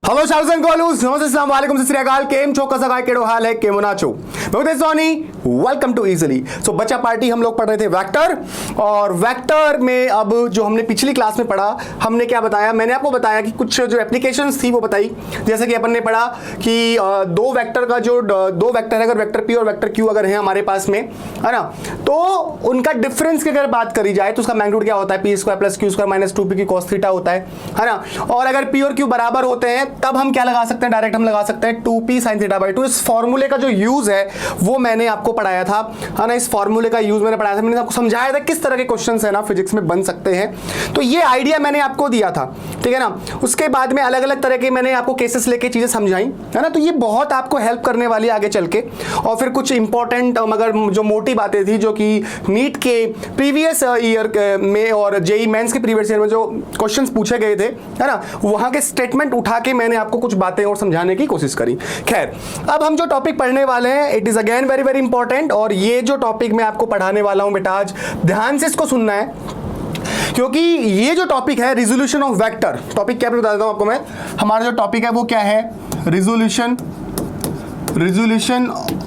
Hello शार्स and कॉलूस, नमस्ते, अस्सलाम वालेकुम, सत श्री अकाल, केम छो, कसा काय, केड़ो हाल है, केमो नाचो। मैं सोनी, वेलकम टू इजीली। सो बच्चा पार्टी हम लोग पढ़ रहे थे वेक्टर, और वेक्टर में अब जो हमने पिछली क्लास में पढ़ा, हमने क्या बताया, मैंने आपको बताया कि कुछ जो एप्लीकेशंस थी वो बताई। जैसे कि अपन ने पढ़ा कि दो वेक्टर का जो दो वेक्टर है, अगर वेक्टर पी और वेक्टर क्यू अगर है हमारे पास में, है ना, तो उनका डिफरेंस की अगर बात करी जाए तो उसका मैग्नीट्यूड क्या होता है, P square plus Q square minus 2p की cos थीटा होता है ना। और अगर पी और क्यू बराबर होते हैं तब हम क्या लगा सकते हैं, डायरेक्ट हम लगा सकते हैं 2p sin थीटा बाई 2। इस फॉर्मूले का जो यूज है वो मैंने आपको पढ़ाया था, है ना। इस फॉर्मूले का यूज मैंने पढ़ाया था, मैंने आपको समझाया था किस तरह के क्वेश्चंस है ना फिजिक्स में बन सकते हैं। तो ये आइडिया मैंने आपको दिया था, ठीक है ना। उसके बाद में अलग अलग तरह के मैंने आपको केसेस लेके चीजें समझाई, है ना। तो ये बहुत आपको हेल्प करने वाली आगे चल के। और फिर कुछ इंपॉर्टेंट मगर जो मोटी बातें थी जो कि नीट के प्रीवियस ईयर में और जेई मेंस के प्रीवियस ईयर में जो क्वेश्चंस पूछे गए थे, है ना, वहां के स्टेटमेंट उठा के मैंने आपको कुछ बातें और समझाने की कोशिश करी। खैर, अब हम जो टॉपिक पढ़ने वाले हैं, it is again very very important. और ये जो टॉपिक मैं आपको पढ़ाने वाला हूं बेटा, आज ध्यान से इसको सुनना है, क्योंकि ये जो टॉपिक है रिजोल्यूशन ऑफ वेक्टर, टॉपिक क्या बता देता हूं आपको मैं। हमारा जो टॉपिक है वो क्या है, रिजोल्यूशन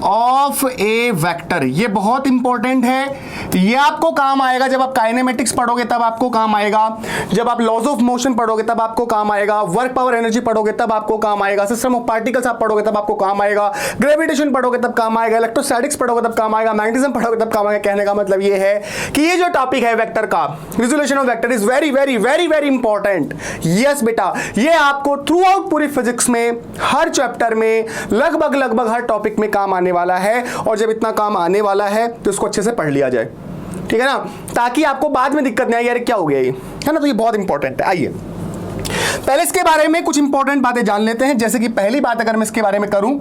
ऑफ ए वेक्टर। ये बहुत इंपॉर्टेंट है, ये आपको काम आएगा जब आप काइनेमेटिक्स पढ़ोगे, तब आपको काम आएगा। जब आप लॉज ऑफ मोशन पढ़ोगे तब आपको काम आएगा। वर्क पावर एनर्जी पढ़ोगे तब आपको काम आएगा। सिस्टम ऑफ पार्टिकल्स आप पढ़ोगे तब आपको काम आएगा। ग्रेविटेशन पढ़ोगे तब काम आएगा। इलेक्ट्रोस्टैटिक्स पढ़ोगे तब काम आएगा। मैग्नेटिज्म पढ़ोगे तब काम आएगा। कहने का मतलब ये है कि ये जो टॉपिक है वेक्टर का, resolution of vector, is very very very very important. Yes बेटा, ये आपको थ्रू आउट पूरी फिजिक्स में हर चैप्टर में लगभग हर टॉपिक में काम आने वाला है। और जब इतना काम आने वाला है तो इसको अच्छे से पढ़ लिया जाए, ठीक है ना, ताकि आपको बाद में दिक्कत नहीं आए, यार क्या हो गया ये, है ना। तो ये बहुत इंपॉर्टेंट है। आइए पहले इसके बारे में कुछ इंपॉर्टेंट बातें जान लेते हैं। जैसे कि पहली बात अगर मैं इसके बारे में करूं,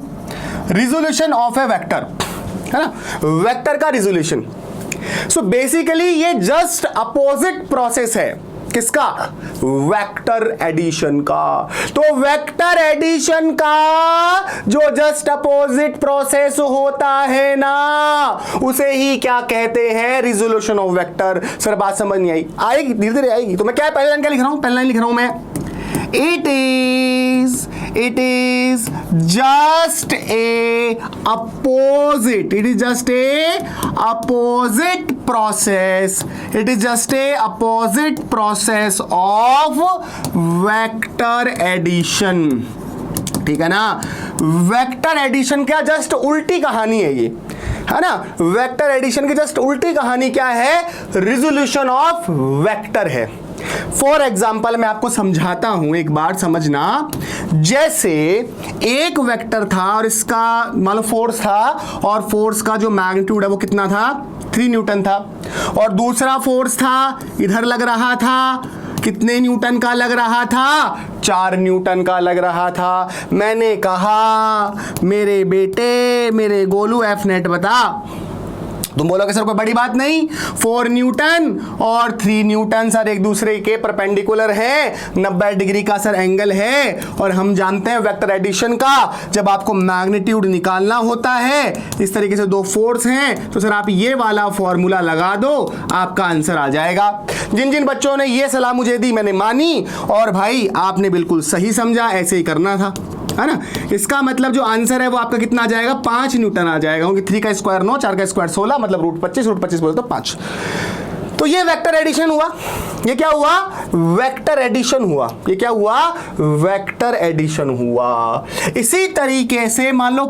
रिजोल्यूशन ऑफ ए वेक्टर, है ना, वेक्टर का रिजोल्यूशन। सो बेसिकली ये जस्ट अपोजिट प्रोसेस है, किसका, वेक्टर एडिशन का। तो वेक्टर एडिशन का जो जस्ट अपोजिट प्रोसेस होता है ना, उसे ही क्या कहते हैं, रिजोल्यूशन ऑफ वेक्टर। सर बात समझ नहीं आई, आएगी धीरे धीरे आएगी। तो मैं क्या पहले लाइन क्या लिख रहा हूं, पहले लाइन लिख रहा हूं मैं, it is just a opposite, it is just a opposite process, it is just a opposite process of vector addition, ठीक है ना। वेक्टर एडिशन क्या जस्ट उल्टी कहानी है ये, है ना। वेक्टर एडिशन की जस्ट उल्टी कहानी क्या है, रिजोल्यूशन ऑफ वेक्टर है। फॉर एग्जाम्पल मैं आपको समझाता हूं, एक बार समझना। जैसे एक वेक्टर था और इसका मान लो फोर्स था, और फोर्स का जो मैग्नीट्यूड है वो कितना था, 3 न्यूटन था। और दूसरा फोर्स था, इधर लग रहा था, कितने न्यूटन का लग रहा था, 4 न्यूटन का लग रहा था। मैंने कहा मेरे बेटे, मेरे गोलू एफ नेट बता। तुम बोलोगे सर कोई बड़ी बात नहीं, 4 न्यूटन और 3 न्यूटन सर एक दूसरे के परपेंडिकुलर है, 90 डिग्री का सर एंगल है। और हम जानते हैं वेक्टर एडिशन का जब आपको मैग्नीट्यूड निकालना होता है, इस तरीके से 2 फोर्स हैं, तो सर आप ये वाला फॉर्मूला लगा दो, आपका आंसर आ जाएगा। जिन जिन बच्चों ने ये सलाह मुझे दी मैंने मानी, और भाई आपने बिल्कुल सही समझा, ऐसे ही करना था, है ना। इसका मतलब जो आंसर है वो आपका कितना आ जाएगा, 5 न्यूटन आ जाएगा, क्योंकि 3 का स्क्वायर 9, 4 का स्क्वायर 16, मतलब √25 बोले तो 5। तो ये वेक्टर एडिशन हुआ। ये क्या हुआ, वेक्टर एडिशन हुआ। ये क्या हुआ, वेक्टर एडिशन हुआ। इसी तरीके से मान लो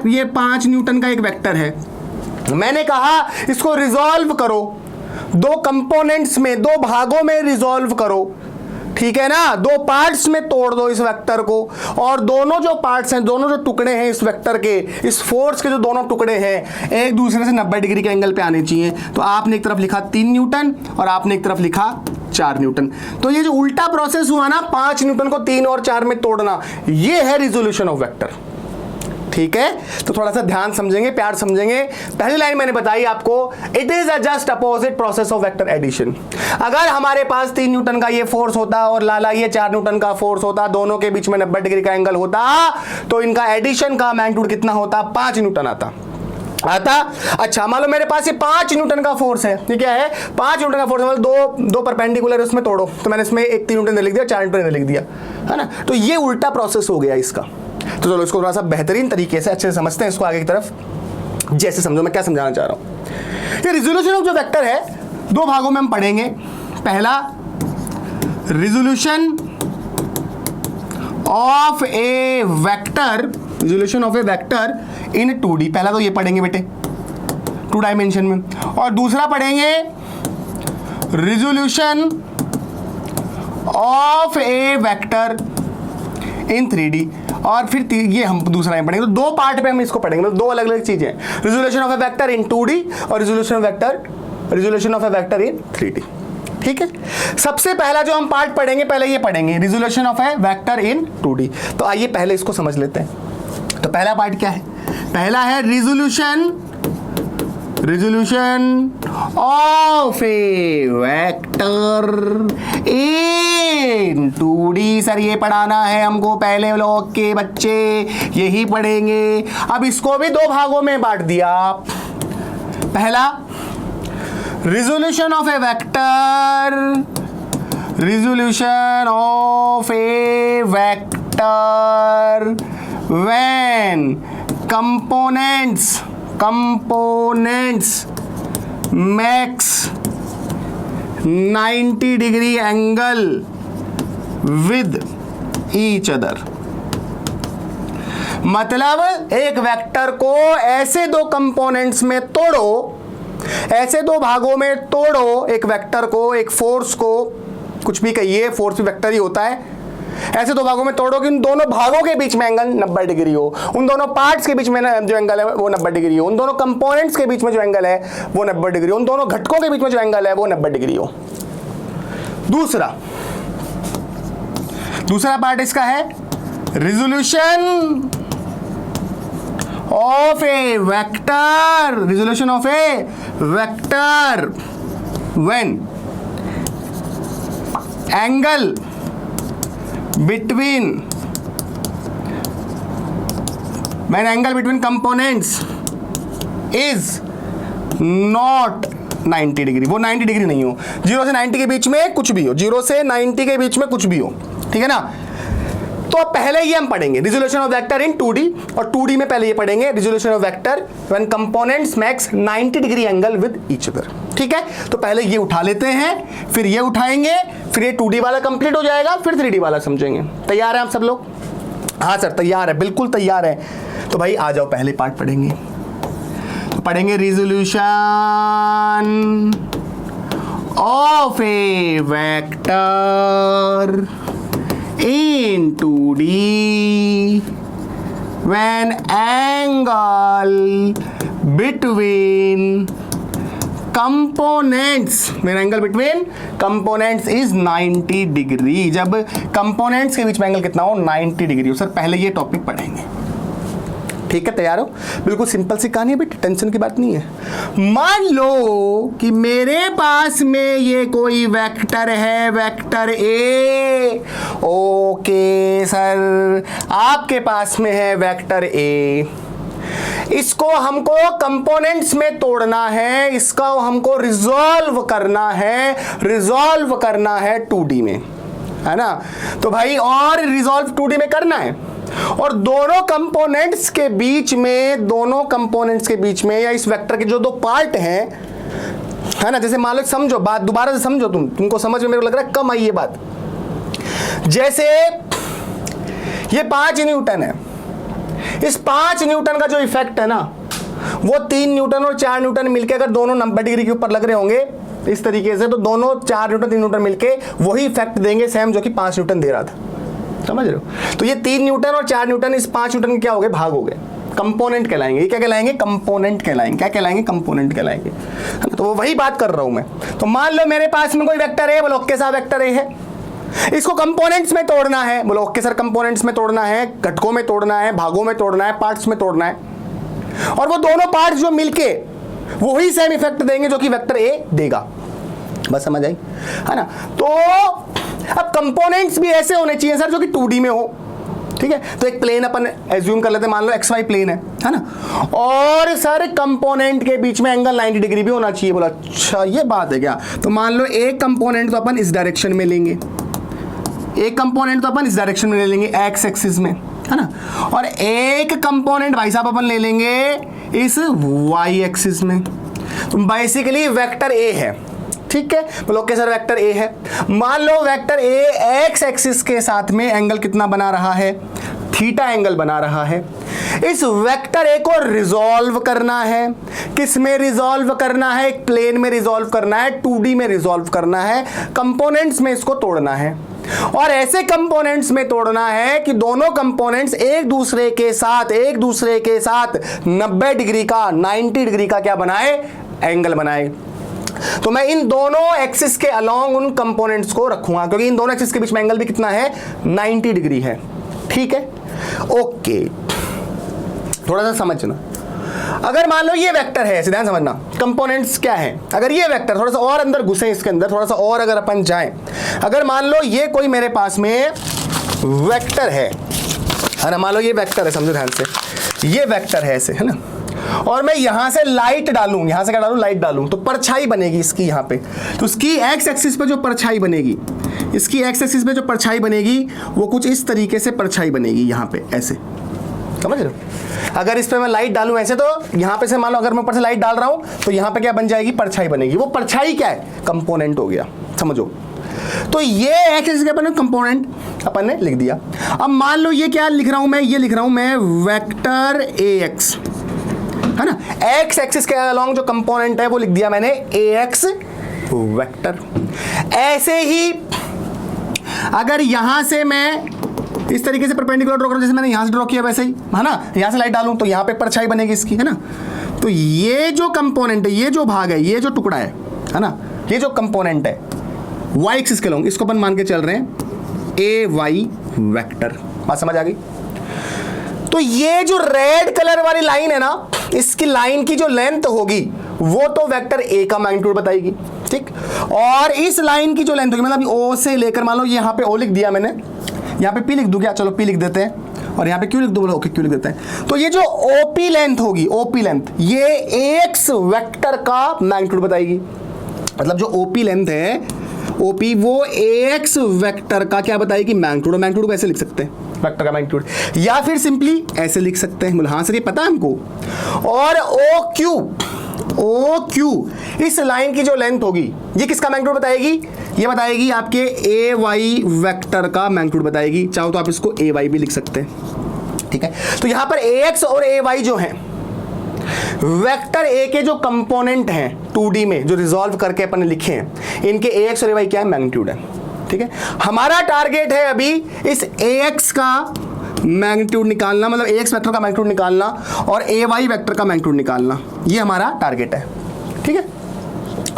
ये 5 न्यूटन का एक वेक्टर है। मैंने कहा इसको रिजॉल्व करो, 2 कंपोनेंट्स में, 2 भागों में रिजॉल्व करो, ठीक है ना। 2 पार्ट्स में तोड़ दो इस वेक्टर को, और दोनों जो पार्ट्स हैं, दोनों जो टुकड़े हैं इस वेक्टर के, इस फोर्स के जो दोनों टुकड़े हैं, एक दूसरे से 90 डिग्री के एंगल पे आने चाहिए। तो आपने एक तरफ लिखा 3 न्यूटन और आपने एक तरफ लिखा 4 न्यूटन। तो ये जो उल्टा प्रोसेस हुआ ना, 5 न्यूटन को 3 और 4 में तोड़ना, ये है रिजोल्यूशन ऑफ वेक्टर, ठीक है। तो थोड़ा सा ध्यान समझेंगे, प्यार समझेंगे। पहली लाइन मैंने बताई आपको, it is a just opposite process of vector addition. अगर हमारे पास 3 न्यूटन का ये फोर्स होता और लाला ये 4 न्यूटन का फोर्स होता, दोनों के बीच में 90 डिग्री का एंगल होता, तो इनका एडिशन का मैग्नीट्यूड कितना होता, 5 न्यूटन आता। आता। अच्छा मान लो मेरे पास ये 5 न्यूटन का फोर्स है, ये क्या है 5 न्यूटन का फोर्स, मतलब दो परपेंडिकुलर है उसमें तोड़ो, तो मैंने इसमें 3 न्यूटन लिख दिया, 4 न्यूटन लिख दिया, है ना। तो ये उल्टा प्रोसेस हो गया इसका। तो चलो इसको थोड़ा सा बेहतरीन तरीके से अच्छे से समझते हैं इसको आगे की तरफ। जैसे समझो मैं क्या समझाना चाह रहा हूं। ये रिजोल्यूशन ऑफ जो वेक्टर है 2 भागों में हम पढ़ेंगे। पहला resolution of A vector, resolution of A vector in 2D, पहला तो ये पढ़ेंगे बेटे 2 डायमेंशन में, और दूसरा पढ़ेंगे resolution of A vector in 3D, और फिर ये हम दूसरा ही पढ़ेंगे। तो 2 पार्ट पे हम इसको पढ़ेंगे, मतलब 2 अलग अलग चीजें हैं, resolution of A vector in 2D और resolution of A vector in 3D। ठीक है, सबसे पहला जो हम पार्ट पढ़ेंगे पहले ये पढ़ेंगे resolution of A vector in 2D। तो आइए पहले इसको समझ लेते हैं। तो पहला पार्ट क्या है, पहला है resolution of A vector in 2D। Sir ये पढ़ाना है हमको, पहले लोग के बच्चे यही पढ़ेंगे। अब इसको भी 2 भागों में बांट दिया। पहला resolution of A vector, resolution of A vector when components makes 90 degree angle with each other। मतलब एक वेक्टर को ऐसे 2 कंपोनेंट्स में तोड़ो, ऐसे 2 भागों में तोड़ो एक वेक्टर को, एक फोर्स को, कुछ भी कहिए, फोर्स भी वेक्टर ही होता है। ऐसे 2 भागों में तोड़ो कि उन दोनों भागों के बीच में एंगल 90 डिग्री हो, उन दोनों पार्ट्स के बीच में जो एंगल है वो 90 डिग्री हो, उन दोनों कंपोनेंट्स के बीच में जो एंगल है वो 90 डिग्री हो, उन दोनों घटकों के बीच में जो एंगल है वो 90 डिग्री हो। दूसरा पार्ट इसका है resolution of A vector, resolution of A vector when angle between components is not 90 degree. वो 90 डिग्री नहीं हो, 0 से 90 के बीच में कुछ भी हो, 0 से 90 के बीच में कुछ भी हो, ठीक है ना। तो पहले ये हम पढ़ेंगे resolution of vector in 2D, और 2D में पहले ये पढ़ेंगे resolution of vector when components makes 90 degree angle with each other. ठीक है, तो पहले ये उठा लेते हैं, फिर ये उठाएंगे, फिर ये 2D वाला कंप्लीट हो जाएगा, फिर 3D वाला समझेंगे। तैयार हैं आप सब लोग? हाँ सर तैयार है, बिल्कुल तैयार है। तो भाई आ जाओ पहले पार्ट पढ़ेंगे। तो पढ़ेंगे resolution of A vector in 2D when angle between components is 90 degree. जब कंपोनेंट्स के बीच में एंगल कितना हो 90 डिग्री हो। सर पहले ये टॉपिक पढ़ेंगे, ठीक है, तैयार हो? बिल्कुल सिंपल सी कहानी है बेटा, टेंशन की बात नहीं है। मान लो कि मेरे पास में ये कोई वेक्टर है, वेक्टर ए। ओके सर, आपके पास में है वेक्टर ए, इसको हमको कंपोनेंट्स में तोड़ना है, इसका हमको रिजॉल्व करना है 2D में, है ना। तो भाई और रिजॉल्व 2D में करना है, और दोनों कंपोनेंट्स के बीच में या इस वेक्टर के जो 2 पार्ट हैं, है ना, जैसे मान लो, समझो बात दोबारा से समझो, तुमको समझ में मेरे को लग रहा है कम आई ये बात। जैसे ये 5 न्यूटन है, इस 5 न्यूटन का जो इफेक्ट है ना, वो 3 न्यूटन और 4 न्यूटन मिलके अगर दोनों 90 डिग्री के ऊपर लग रहे होंगे इस तरीके से, तो दोनों 4 न्यूटन 3 न्यूटन मिलके वही इफेक्ट देंगे सेम जो कि 5 न्यूटन दे रहा था। समझ रहे हो? तो ये 3 न्यूटन और 4 न्यूटन इस 5 न्यूटन के क्या हो गए, भाग हो गए, कंपोनेंट कहलाएंगे। ये क्या कहलाएंगे, कंपोनेंट कहलाएंगे। क्या कहलाएंगे, कंपोनेंट कहलाएंगे। तो वो वही बात कर रहा हूं मैं। तो मान लो मेरे पास में कोई वेक्टर है, बोलो ओके साहब वेक्टर ए है, इसको कंपोनेंट्स में तोड़ना है, बोलो ओके सर कंपोनेंट्स में तोड़ना है, घटकों में तोड़ना है, भागों में तोड़ना है, पार्ट्स में तोड़ना है, और वो दोनों पार्ट्स जो मिलके वही सेम इफेक्ट देंगे जो कि वेक्टर ए देगा। बस समझ आई, है ना। तो अब कंपोनेंट्स भी ऐसे होने चाहिए सर जो कि 2D में हो, ठीक है, तो एक प्लेन अपन एज्यूम कर लेते हैं, मान लो XY प्लेन है ना, और सर कंपोनेंट के बीच में एंगल 90 डिग्री भी होना चाहिए। बोला अच्छा ये बात है क्या, तो मान लो एक कंपोनेंट तो अपन इस डायरेक्शन में लेंगे, एक कंपोनेंट तो अपन इस डायरेक्शन में ले लेंगे एक्स एक्सिस में, है ना, और एक कंपोनेंट भाई साहब अपन ले लेंगे इस वाई एक्सिस में। तो बेसिकली वेक्टर ए है, ठीक है, बोलो के सर वेक्टर ए है। मान लो वेक्टर ए एक्स एक्सिस के साथ में एंगल कितना बना रहा है, थीटा एंगल बना रहा है। इस वेक्टर ए को रिजॉल्व करना है, किस में रिजॉल्व करना है, एक प्लेन में रिजॉल्व करना है, 2D में रिजॉल्व करना है, कंपोनेंट्स में इसको तोड़ना है, और ऐसे कंपोनेंट्स में तोड़ना है कि दोनों कंपोनेंट्स एक दूसरे के साथ 90 डिग्री का 90 डिग्री का क्या बनाए, एंगल बनाए। तो मैं इन दोनों एक्सिस के अलोंग उन कंपोनेंट्स को रखूंगा, क्योंकि इन दोनों एक्सिस के बीच में एंगल भी कितना है, 90 डिग्री है, ठीक है, ओके। थोड़ा सा समझना, अगर मान लो ये वेक्टर है, ध्यान समझना, कंपोनेंट्स क्या है, अगर ये वेक्टर थोड़ा सा और अंदर घुसे इसके अंदर, थोड़ा सा और अगर अपन जाएं, अगर मान लो ये कोई मेरे पास में वेक्टर है ना, मान लो ये वेक्टर है, समझो ध्यान से, ये वेक्टर है ऐसे, है ना, और मैं यहां से लाइट डालूं, यहां से क्या डालूं, लाइट डालूं, तो परछाई बनेगी इसकी यहां पे, तो उसकी एक्स एक्सिस पे जो परछाई बनेगी, इसकी एक्स एक्सिस पे जो परछाई बनेगी वो कुछ इस तरीके से परछाई बनेगी यहां पे ऐसे, समझ रहे हो। अगर इस पे मैं लाइट डालूं ऐसे, तो यहां पे से मान लो अगर मैं ऊपर से लाइट डाल रहा हूं तो यहां पे क्या बन जाएगी, परछाई बनेगी। वो परछाई क्या है, कंपोनेंट हो गया, समझो। तो ये एक्स एक्सिस के अपन कंपोनेंट अपन ने लिख दिया। अब मान लो ये क्या लिख रहा हूं मैं, ये लिख रहा हूं मैं वेक्टर AX, है ना, एक्स एक्सिस के अलोंग जो कंपोनेंट है वो लिख दिया मैंने AX वेक्टर। ऐसे ही अगर यहां से मैं इस तरीके से परपेंडिकुलर ड्रॉ करूं, जैसे मैंने यहां से ड्रॉ किया वैसे ही, है ना, यहां से लाइट डालूं तो यहां पे परछाई बनेगी इसकी, है ना। तो ये जो कंपोनेंट है, ये जो भाग है, ये जो टुकड़ा है ना, ये जो कंपोनेंट है y एक्सिस के अलोंग, इसको अपन मान के चल रहे हैं AY वेक्टर। बात समझ आ गई। तो ये जो रेड कलर वाली लाइन है ना, इसकी लाइन की जो लेंथ होगी वो तो वेक्टर A का मैग्नीट्यूड बताएगी, ठीक, और इस लाइन की जो लेंथ होगी, मतलब O से लेकर, मान लो यहाँ पे O लिख दिया मैंने, यहाँ पे P लिख दूं क्या, चलो P लिख देते हैं, और यहाँ पे Q लिख दो, बोलो ओके Q लिख देते हैं। तो ये जो OP लेंथ होगी, OP लेंथ, ये AX वेक्टर का मैग्नीट्यूड बताएगी। मतलब जो OP लेंथ है, OP वो AX वेक्टर का क्या बताएगी, मैग्नीट्यूड। और मैग्नीट्यूड को ऐसे लिख सकते हैं, वेक्टर का मैग्नीट्यूड, या फिर सिंपली ऐसे लिख सकते हैं, बोले हाँ सर ये पता है हमको। और OQ इस लाइन की जो लेंथ होगी, ये किसका मैग्नीट्यूड बताएगी, ये बताएगी आपके AY वेक्टर का मैग्नीट्यूड बताएगी। चाहो तो आप इसको AY भी लिख सकते हैं, ठीक है। तो यहां पर AX और AY जो हैं, वेक्टर A के जो कंपोनेंट हैं 2D में जो रिजॉल्व करके अपन ने लिखे हैं, इनके AX और AY क्या है, मैग्नीट्यूड है, ठीक है। हमारा टारगेट है अभी इस AX का मैग्नीट्यूड निकालना, मतलब AX वेक्टर का मैग्नीट्यूड निकालना, और AY वेक्टर का मैग्नीट्यूड निकालना, ये हमारा टारगेट है, ठीक है,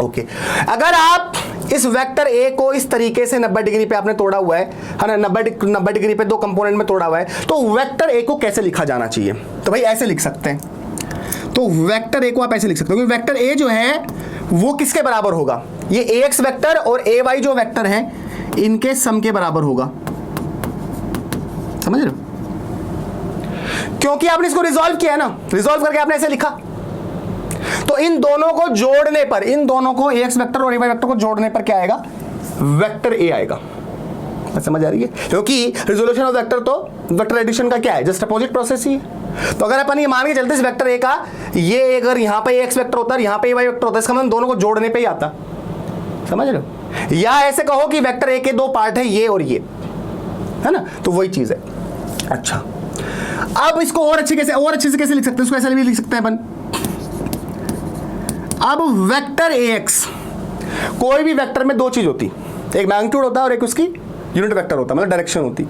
ओके। अगर आप इस वेक्टर A को इस तरीके से 90 डिग्री पे आपने तोड़ा हुआ है ना, 90 डिग्री पे दो कंपोनेंट में तोड़ा हुआ है, तो वेक्टर A को कैसे लिखा जाना चाहिए, तो भाई ऐसे लिख सकते हैं। तो वेक्टर A को आप ऐसे लिख सकते हो, क्योंकि वेक्टर A जो है वो किसके बराबर होगा, ये AX वेक्टर और AY जो वेक्टर है इनके सम के बराबर होगा, समझ रहे हो, क्योंकि आपने इसको रिजॉल्व किया ना, रिजॉल्व करके आपने ऐसे लिखा। तो इन दोनों को जोड़ने पर, इन दोनों को AX वेक्टर और AY वेक्टर को जोड़ने पर क्या आएगा, वेक्टर A आएगा। समझ आ रही है, क्योंकि रिजोल्यूशन ऑफ वेक्टर तो वेक्टर एडिशन का क्या है, जस्ट अपोजिट प्रोसेस ही है। तो अगर अपन ये मान के चलते इस वेक्टर A का, ये अगर यहाँ पे AX वेक्टर होता है, यहाँ पे AY वेक्टर होता है, इसका मतलब दोनों को जोड़ने पे ही आता, समझ रहे हो। या ऐसे कहो कि वेक्टर A के दो पार्ट है, ये और ये, है ना, तो वही चीज है। अच्छा, अब इसको और अच्छे से कैसे लिख सकते हैं, इसको ऐसे भी लिख सकते हैं अपन। अब वेक्टर AX, कोई भी वेक्टर में दो चीज होती, एक मैग्नीट्यूड होता है और एक उसकी यूनिट वेक्टर होता है, मतलब डायरेक्शन होती।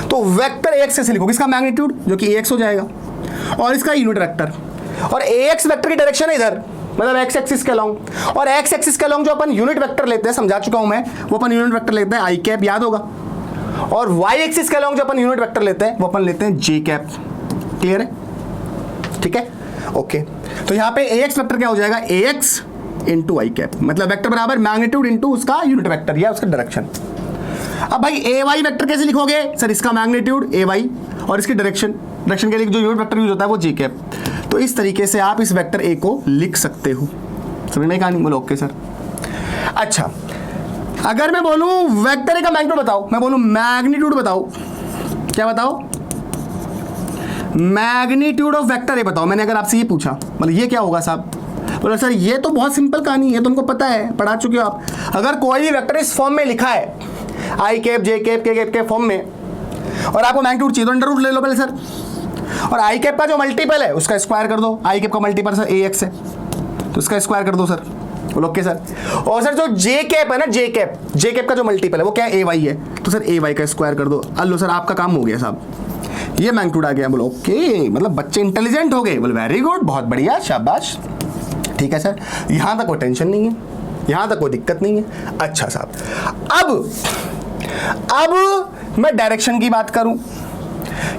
तो वेक्टर AX कैसे लिखोगे, इसका मैग्नीट्यूड जो कि AX हो जाएगा, और इसका यूनिट वेक्टर, और AX वेक्टर की डायरेक्शन है इधर, मतलब एक्स एक्सिस के अलोंग, और एक्स एक्सिस के अलोंग जो अपन यूनिट वेक्टर लेते हैं, समझा चुका हूं मैं, वो अपन यूनिट वेक्टर लेते हैं आई कैप, याद होगा। और वाई एक्सिस के अलोंग जो अपन यूनिट वेक्टर लेते हैं वो अपन लेते हैं जे कैप। क्लियर है, ठीक है, ओके। तो यहाँ पे AX वेक्टर क्या हो जाएगा, AX इंटू आई कैप, मतलब वेक्टर बराबर मैग्नीट्यूड इंटू उसका यूनिट वेक्टर या उसका डायरेक्शन। अब भाई ए वाई वेक्टर कैसे लिखोगे सर, इसका मैग्नीट्यूड ए वाई और इसकी डायरेक्शन के लिए जो यूनिट वेक्टर यूज होता है वो जी कैप। तो इस तरीके से आप इस वेक्टर ए को लिख सकते हो। समझ में कहानी? बोलो ओके सर। अच्छा, अगर मैं बोलूं वेक्टर ए का मैग्नीट्यूड बताओ, मैं बोलूं मैग्नीट्यूड बताओ, क्या बताओ? मैग्नीट्यूड ऑफ वेक्टर ए बताओ। मैंने अगर आपसे ये पूछा, मतलब ये क्या होगा साहब? बोलो सर ये तो बहुत सिंपल कहानी है, तुमको पता है, पढ़ा चुके हो आप। अगर कोई भी वेक्टर इस फॉर्म में लिखा है, आई कैप जे कैप के कैप के फॉर्म में, और आपको मैग्नीट्यूड चाहिए तो अंडर रूट ले लो पहले सर, और आई कैप का जो मल्टीपल है उसका स्क्वायर कर दो। आई कैप का मल्टीपल सर ए एक्स है, तो उसका स्क्वायर कर दो सर। बोलो ओके सर। और सर जो जे कैप है ना, जे कैप का जो मल्टीपल है वो क्या है? ए वाई है, तो सर ए वाई का स्क्वायर कर दो। अल्लो सर आपका काम हो गया साहब, ये मैग्नीट्यूड आ गया। बोलो ओके, मतलब बच्चे इंटेलिजेंट हो गए। बोलो वेरी गुड, बहुत बढ़िया, शाबाश। ठीक है सर, यहां तक कोई टेंशन नहीं है, यहां तक कोई दिक्कत नहीं है। अच्छा साहब, अब मैं डायरेक्शन की बात करूं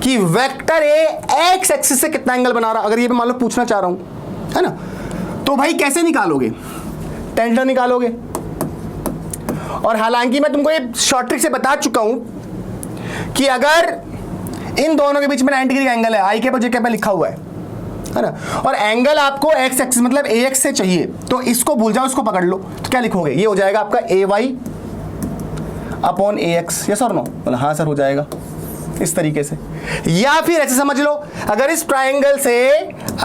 कि वेक्टर ए एक्स एक्सिस से कितना एंगल बना रहा, अगर ये मैं मान लो पूछना चाह रहा हूं, है ना, तो भाई कैसे निकालोगे? टेंशन निकालोगे। और हालांकि मैं तुमको ये शॉर्ट ट्रिक से बता चुका हूं कि अगर इन दोनों के बीच में 90 डिग्री एंगल है, आई के पर जे के पे लिखा हुआ है ना, और एंगल आपको एक्स एक्सिस मतलब ए एक्स से चाहिए, तो इसको भूल जाओ, इसको पकड़ लो, तो क्या लिखोगे? ये हो जाएगा आपका ए वाई अपॉन ए एक्स। यस और नो? बोला हाँ सर हो जाएगा इस तरीके से। या फिर ऐसे समझ लो, अगर इस ट्राइंगल से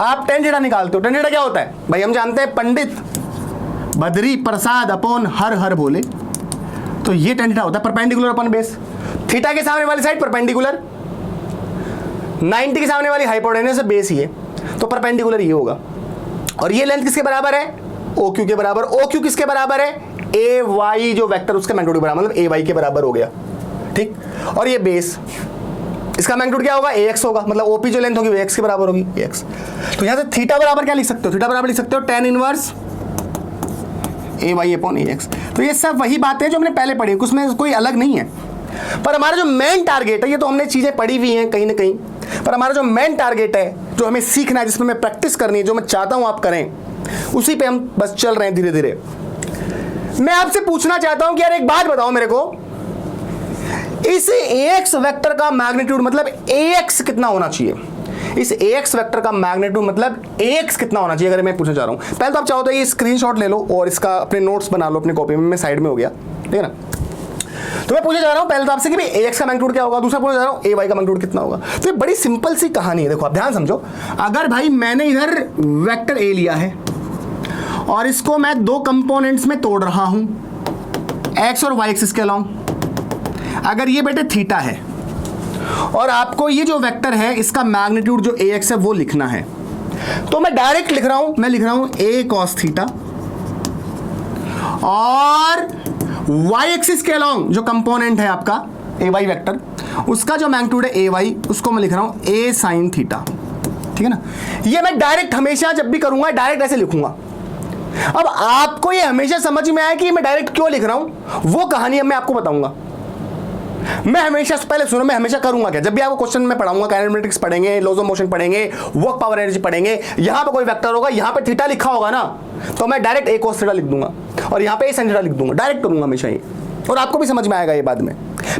आप टेन थीटा निकालते हो, टेन थीटा क्या होता है भाई? हम जानते हैं पंडित बद्री प्रसाद अपॉन हर हर बोले, तो ये टेन थीटा होता है परपेंडिकुलर अपॉन बेस। थीटा के सामने वाली साइड परपेंडिकुलर, 90 के सामने वाली हाइपोटेन्यूज बेस ही है, तो परपेंडिकुलर ये होगा। और ये लेंथ किसके बराबर है? ओ क्यू के बराबर। ओ क्यू किसके बराबर है? ए वाई जो वेक्टर उसका मैग्नीट्यूड बराबर, मतलब ए वाई के बराबर हो गया। ठीक, और ये बेस, इसका मैग्नीट्यूड क्या होगा? ए एक्स होगा, मतलब ओपी जो लेंथ होगी वो एक्स के बराबर होगी, एक्स। तो यहां से थीटा बराबर क्या लिख सकते हो? थीटा बराबर लिख सकते हो tan इनवर्स ए वाई अपॉन ए एक्स। तो ये सब वही बातें जो हमने पहले पढ़ी, उसमें कोई अलग नहीं है। पर हमारा जो मेन टारगेट है, ये तो हमने चीजें पढ़ी हुई हैं कहीं ना कहीं, पर हमारा जो मेन टारगेट है, जो हमें सीखना है, जिसमें हमें प्रैक्टिस करनी है, जो मैं चाहता हूं आप करें, उसी पे हम बस चल रहे हैं धीरे धीरे। मैं आपसे पूछना चाहता हूं कि यार एक बात बताओ मेरे को, इस एक्स वेक्टर का मैग्नीट्यूड मतलब एक्स कितना होना चाहिए? इस एक्स वेक्टर का मैग्नीट्यूड मतलब एक्स कितना होना चाहिए, अगर मैं पूछना चाह रहा हूं। पहले तो आप चाहो तो ये स्क्रीनशॉट ले लो और इसका अपने नोट्स बना लो अपनी कॉपी में, मैं साइड में हो गया, ठीक है ना। तो मैं पूछना चाह रहा हूं पहले तो आपसे कि भाई एक्स का मैग्नीट्यूड क्या होगा, दूसरा पूछना चाह रहा हूं ए वाई का मैग्नीट्यूड कितना होगा। तो ये बड़ी सिंपल सी कहानी है, देखो आप ध्यान समझो। अगर भाई मैंने इधर वेक्टर ए लिया है और इसको मैं दो कंपोनेंट्स में तोड़ रहा हूं, एक्स और वाई एक्सिस के अलोंग, अगर ये बेटे थीटा है और आपको ये जो वेक्टर है इसका मैग्नीट्यूड जो ए एक्स है वो लिखना है, तो मैं डायरेक्ट लिख रहा हूं, मैं लिख रहा हूं ए कॉस थीटा, और वाई एक्सिस के अलोंग जो कंपोनेंट है आपका ए वाई वेक्टर, उसका जो मैग्नीट्यूड है ए वाई, उसको मैं लिख रहा हूं ए साइन थीटा, ठीक है ना। ये मैं डायरेक्ट हमेशा जब भी करूंगा डायरेक्ट ऐसे लिखूंगा। अब आपको ये हमेशा समझ में आया कि मैं डायरेक्ट क्यों लिख रहा हूं, वो कहानी मैं आपको बताऊंगा। मैं हमेशा, पहले सुनो, मैं हमेशा करूंगा क्या, जब भी आपको क्वेश्चन में पढ़ाऊंगा, काइनेमेटिक्स पढ़ेंगे, लॉज ऑफ मोशन पढ़ेंगे, वर्क पावर एनर्जी पढ़ेंगे, यहां पे कोई वेक्टर होगा, यहां पे थीटा लिखा होगा ना, तो मैं डायरेक्ट ए कोस थीटा लिख दूंगा और यहां पे ए साइन थीटा लिख दूंगा, डायरेक्ट करूंगा हमेशा ये, और आपको भी समझ में आएगा ये बाद में।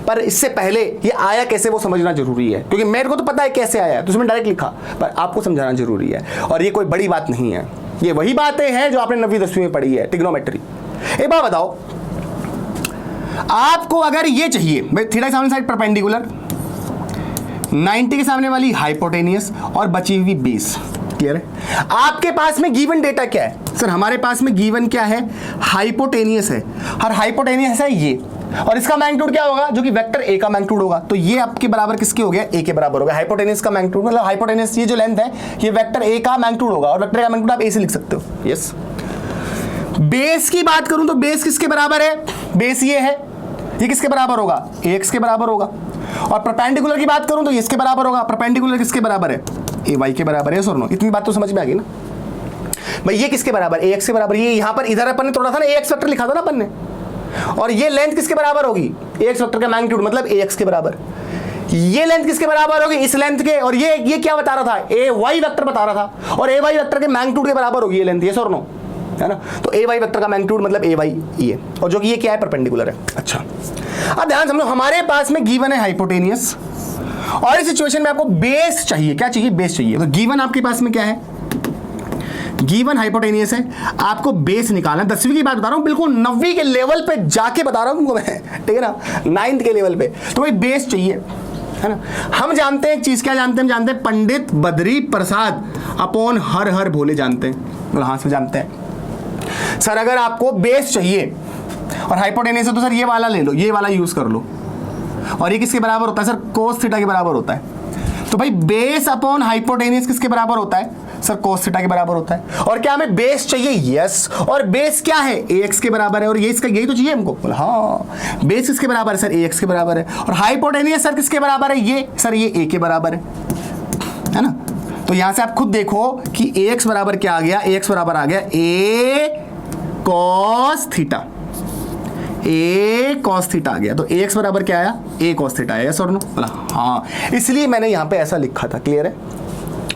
पर इससे पहले ये आया कैसे वो समझना जरूरी है, क्योंकि मेरे को तो पता है कैसे आया है, तो उसमें डायरेक्ट लिखा, पर आपको समझाना जरूरी है। और ये कोई बड़ी बात नहीं है, ये वही बातें हैं जो आपने 9वीं 10वीं में पढ़ी है, ट्रिग्नोमेट्री। एक बात बताओ, आपको अगर ये चाहिए, थीटा के सामने साइड परपेंडिकुलर, 90 के सामने वाली हाइपोटेनियस और बची हुई बेस, क्लियर है। आपके पास में गिवन डेटा क्या है सर? हमारे पास में गिवन क्या है? हाइपोटेनियस है, और हाइपोटेनियस है ये, और इसका मैग्नीट्यूड क्या होगा, जो कि वेक्टर ए का मैग्नीट्यूड होगा, तो ये आपके बराबर किसके हो गया? ए के बराबर होगा। हाइपोटेनियस का मैग्नीट्यूड मतलब हाइपोटेनियस ये जो लेंथ है ये वेक्टर ए का मैग्नीट्यूड होगा, और वेक्टर का मैग्नीट्यूड आप ए से लिख सकते हो। यस। बेस की बात करूं तो बेस किसके बराबर है? बेस ये है, ये किसके बराबर होगा? एक्स के बराबर होगा। और परपेंडिकुलर की बात करूं तो ये इसके बराबर होगा। परपेंडिकुलर किसके बराबर है? ए वाई के बराबर है। सुनो, इतनी बात तो समझ में आ गई ना भाई। ये किसके बराबर? ए एक्स के बराबर। ये यहां पर इधर अपन ने थोड़ा सा ना ए एक्स वेक्टर लिखा था ना अपन ने, और ये लेंथ किसके बराबर होगी? ए एक्स वेक्टर का मैग्नीट्यूड मतलब ए एक्स के बराबर। ये लेंथ किसके बराबर होगी? इस लेंथ के। और ये क्या बता रहा था? ए वाई वेक्टर बता रहा था, और ए वाई वेक्टर के मैग्नीट्यूड के बराबर होगी ये लेंथ। यस और नो? है ना। तो ए वाई वेक्टर का मैग्नीट्यूड मतलब ए वाई ये, और जो कि ये क्या है, परपेंडिकुलर है। अच्छा, अब ध्यान समझो, हमारे पास में गिवन है हाइपोटेनियस, और इस सिचुएशन में आपको बेस चाहिए। क्या चाहिए? बेस चाहिए। तो गिवन आपके पास में क्या है? गिवन हाइपोटेनियस है, आपको बेस निकालना है। 10वीं की बात बता रहा हूं, बिल्कुल 9वीं के लेवल पे जाके बता रहा हूं तुमको मैं, ठीक है ना, 9th के लेवल पे। तो भाई बेस चाहिए, है ना। हम जानते हैं एक चीज, क्या जानते हैं? हम जानते हैं पंडित बद्री प्रसाद अपॉन हर हर भोले जानते हैं, मतलब हाँ से जानते हैं। सर अगर आपको बेस चाहिए और हाइपोटेनियस है तो सर ये वाला ले लो, ये वाला यूज कर लो, और ये किसके बराबर होता है सर? कोस थीटा के बराबर होता है। तो भाई बेस अपॉन हाइपोटेनियस किसके बराबर होता है सर? कोस थीटा के बराबर होता है। और क्या हमें बेस चाहिए? यस। और बेस क्या है? ax के बराबर है, और ये इसका यही तो चाहिए हमको। बोला हाँ, बेस किसके बराबर है सर? ax के बराबर है। और हाइपोटेनियस सर किसके बराबर है? ये सर ये a के बराबर है ना। तो यहां से आप खुद देखो कि ax बराबर क्या आ गया? ax बराबर आ गया a cos theta, a cos theta आ गया। तो ax बराबर क्या आया? a cos थीटा आया। यस और नो? बोला हाँ, इसलिए मैंने यहां पे ऐसा लिखा था। क्लियर है?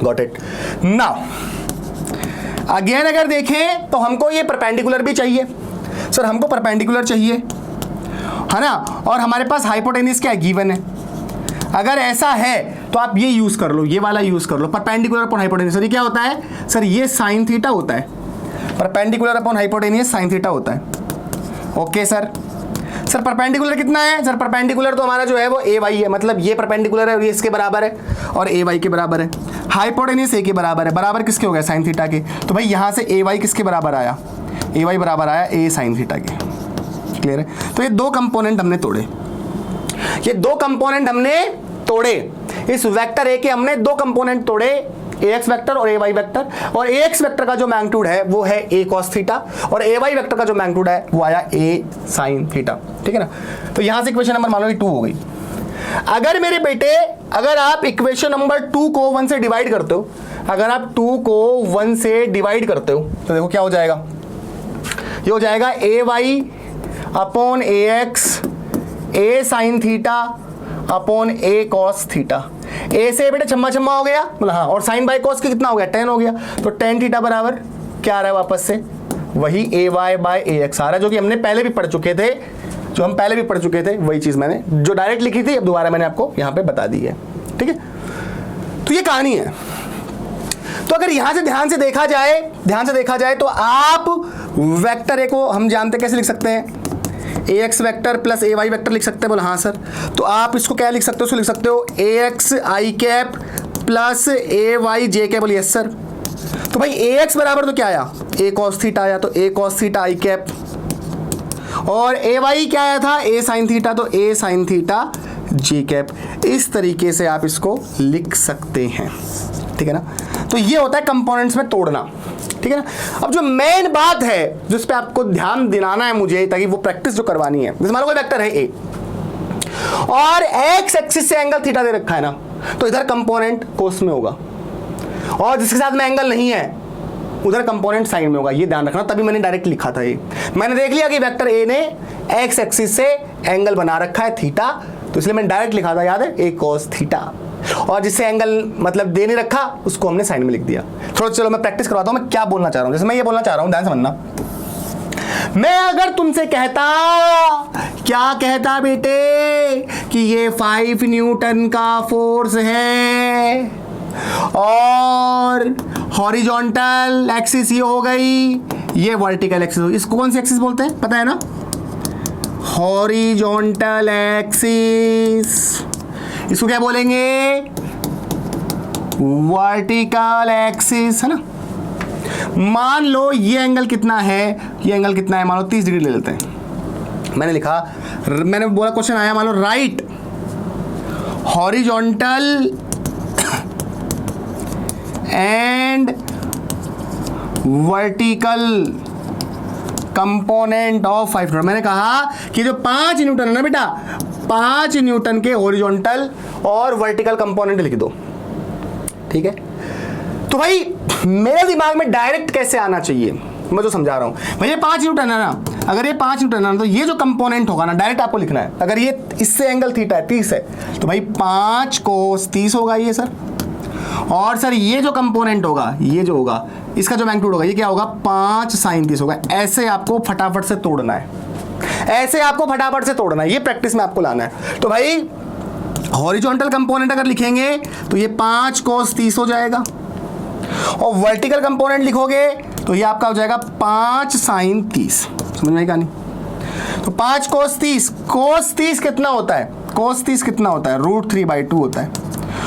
Got it. नाउ अगेन अगर देखें तो हमको ये परपेंडिकुलर भी चाहिए सर, हमको परपेंडिकुलर चाहिए, है ना। और हमारे पास हाइपोटेनियस क्या है? गिवन है। अगर ऐसा है तो आप ये यूज कर लो, ये वाला यूज कर लो, परपेंडिकुलर अपॉन हाइपोटेनियस। सर ये क्या होता है सर? ये साइन थीटा होता है, perpendicular upon hypotenuse sine theta होता है। Okay sir. सर परपेंडिकुलर कितना है सर? परपेंडिकुलर तो हमारा जो है वो ए वाई है, मतलब ये परपेंडिकुलर है और ये इसके बराबर है, और ए वाई के बराबर है। हाइपोटेनियस ए के बराबर है, बराबर किसके हो गया? साइन थीटा के। तो भाई यहाँ से ए वाई किसके बराबर आया? ए वाई बराबर आया ए साइन थीटा के। क्लियर है? तो ये दो कंपोनेंट हमने तोड़े, ये दो कंपोनेंट हमने तोड़े। इस वेक्टर ए के हमने दो कंपोनेंट तोड़े, ax वेक्टर और ay वेक्टर। और ax वेक्टर का जो मैग्नीट्यूड है वो है a cos थीटा, और ay वेक्टर का जो मैग्नीट्यूड है वो आया a sin थीटा। ठीक है ना। तो यहां से इक्वेशन नंबर मान लो 2 हो गई। अगर मेरे बेटे, अगर आप इक्वेशन नंबर 2 को 1 से डिवाइड करते हो, अगर आप 2 को 1 से डिवाइड करते हो तो देखो क्या हो जाएगा? ये हो जाएगा ay upon ax a sin theta upon a cos theta. ए से बेटा छम्मा छम्मा हो गया, बोला हाँ, और साइन बाय कॉस के कितना हो गया? 10 हो गया। तो tan थीटा बराबर क्या आ रहा है वापस से? वही ए वाई बाय ए एक्स आ रहा है, जो कि हमने पहले भी पढ़ चुके थे, जो हम पहले भी पढ़ चुके थे। वही चीज मैंने जो डायरेक्ट लिखी थी अब दोबारा मैंने आपको यहाँ पे बता दी है। ठीक है, तो ये कहानी है। तो अगर यहां से ध्यान से देखा जाए तो आप वेक्टर ए को हम जानते कैसे लिख सकते हैं? ए एक्स वैक्टर प्लस ए वाई वैक्टर लिख सकते हैं। बोला हाँ सर। तो आप इसको क्या लिख सकते हो? इसको लिख सकते हो ए एक्स आई कैप प्लस ए वाई जे कैप। बोलिए यस सर। तो भाई ए एक्स बराबर तो क्या आया? ए कॉस थीटा आया, तो ए कॉस थीटा आई कैप, और ए वाई क्या आया था? ए साइन थीटा, तो ए साइन थीटा जे कैप। इस तरीके से आप इसको लिख सकते हैं। ठीक है ना। तो ये होता है कंपोनेंट्स में तोड़ना। ठीक है ना। अब जो मेन बात है जिस पे आपको ध्यान दिलाना है मुझे, ताकि वो प्रैक्टिस जो करवानी है, जैसे मान लो कोई वेक्टर है ए और एक्स एक्सिस से एंगल थीटा दे रखा है ना, तो इधर कंपोनेंट कोस में होगा, और जिसके साथ में एंगल नहीं है उधर कंपोनेंट साइन में होगा। ये ध्यान रखना। तभी मैंने डायरेक्ट लिखा था ये। मैंने देख लिया कि वेक्टर ए ने एक्स एक्सिस से एंगल बना रखा है थीटा, तो इसलिए मैंने डायरेक्ट लिखा था, याद है, ए कॉस थीटा। और जिससे एंगल मतलब दे नहीं रखा उसको हमने साइन में लिख दिया। थोड़ा चलो मैं प्रैक्टिस करवाता हूं मैं क्या बोलना चाह रहा हूं। जैसे मैं ये बोलना चाह रहा हूं, ध्यान समझना। मैं अगर तुमसे कहता, क्या कहता बेटे, कि ये 5 न्यूटन का फोर्स है और हॉरिजॉन्टल एक्सिस ये हो गई, ये वर्टिकल एक्सिस हो गई। इसको कौन सी एक्सिस बोलते हैं पता है ना? Horizontal axis. इसको क्या बोलेंगे? वर्टिकल एक्सिस, है ना। मान लो ये एंगल कितना है, ये एंगल कितना है, मान लो 30 डिग्री ले लेते हैं। मैंने लिखा, मैंने बोला क्वेश्चन आया, मान लो right horizontal and vertical component of 5 newton. मैंने कहा कि जो 5 न्यूटन है ना बेटा, 5 न्यूटन के हॉरिजॉन्टल और वर्टिकल कंपोनेंट लिख दो। ठीक है। तो भाई मेरे दिमाग में डायरेक्ट कैसे आना चाहिए, मैं जो समझा रहा हूं। भाई ये 5 न्यूटन है ना, अगर ये 5 न्यूटन है ना, तो ये जो कंपोनेंट होगा ना डायरेक्ट आपको लिखना है। अगर ये इससे एंगल थीटा है 30 है, तो भाई 5 कोस 30 होगा ये सर, और सर ये जो कंपोनेंट होगा, ये जो होगा, इसका जो मैग्नीट्यूड होगा, ये क्या होगा 5 sin 30 होगा। ऐसे आपको फटाफट से तोड़ना है, ऐसे आपको फटाफट से तोड़ना है, ये प्रैक्टिस में आपको लाना है। तो भाई हॉरिजॉन्टल कंपोनेंट अगर लिखेंगे तो ये 5 cos 30 हो जाएगा, और वर्टिकल कंपोनेंट लिखोगे तो ये आपका हो जाएगा 5 sin 30। समझ में आई कहानी? तो 5 cos 30, cos 30 कितना होता है, cos 30 कितना होता है √3/2 होता है,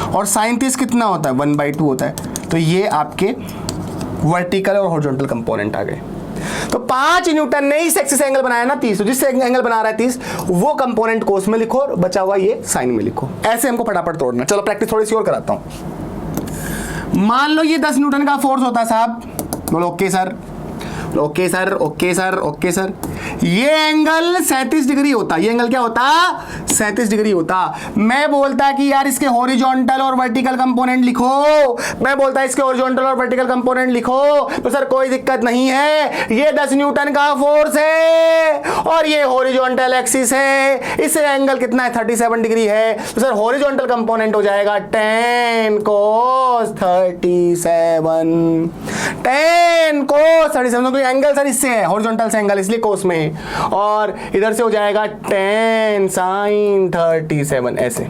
और sin 30 कितना होता है 1/2 होता है। तो ये आपके वर्टिकल और हॉरिजॉन्टल कंपोनेंट आ गए। तो 5 न्यूटन ने इस एक्सिस एंगल बनाया ना 30, जिससे एंगल बना रहा है 30, वो कंपोनेंट कोस में लिखो और बचा हुआ ये साइन में लिखो। ऐसे हमको फटाफट तोड़ना। चलो प्रैक्टिस थोड़ी सी और कराता हूं। मान लो ये 10 न्यूटन का फोर्स होता है साहब, बोलो okay sir, okay sir, okay sir, okay sir. ये एंगल 37 डिग्री होता, ये एंगल क्या होता 37 डिग्री होता। मैं बोलता कि यार इसके हॉरिजॉन्टल और वर्टिकल कंपोनेंट लिखो, मैं बोलता इसके हॉरिजॉन्टल और वर्टिकल कंपोनेंट लिखो, तो सर कोई दिक्कत नहीं है, ये 10 न्यूटन का फोर्स है और ये हॉरिजॉन्टल एक्सिस है, इससे एंगल कितना है 37 डिग्री है। तो सर हॉरिजॉन्टल कंपोनेंट हो जाएगा 10 cos 37, 10 cos 37, एंगल सर इससे है, हॉरिजॉन्टल से एंगल इसलिए कोस में, और इधर से हो जाएगा 10 sin 37 ऐसे।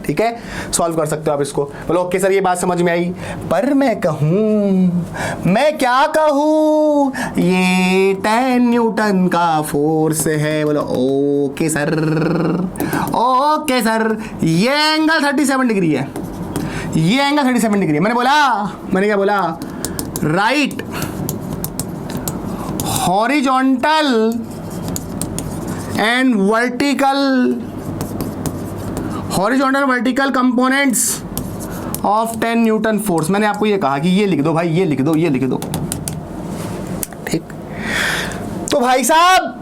ठीक है, सॉल्व कर सकते हो आप इसको। बोलो ओके सर ये बात समझ में आई, पर मैं कहूं, मैं क्या कहूं, ये 10 न्यूटन का फोर्स है। बोलो ओके सर, ओके सर। ये एंगल 37 डिग्री है, ये एंगल 37 डिग्री है। मैंने क्या बोला, right horizontal and vertical components of 10 Newton force. मैंने आपको ये कहा कि ये लिख दो भाई, ये लिख दो, ये लिख दो। ठीक, तो भाई साहब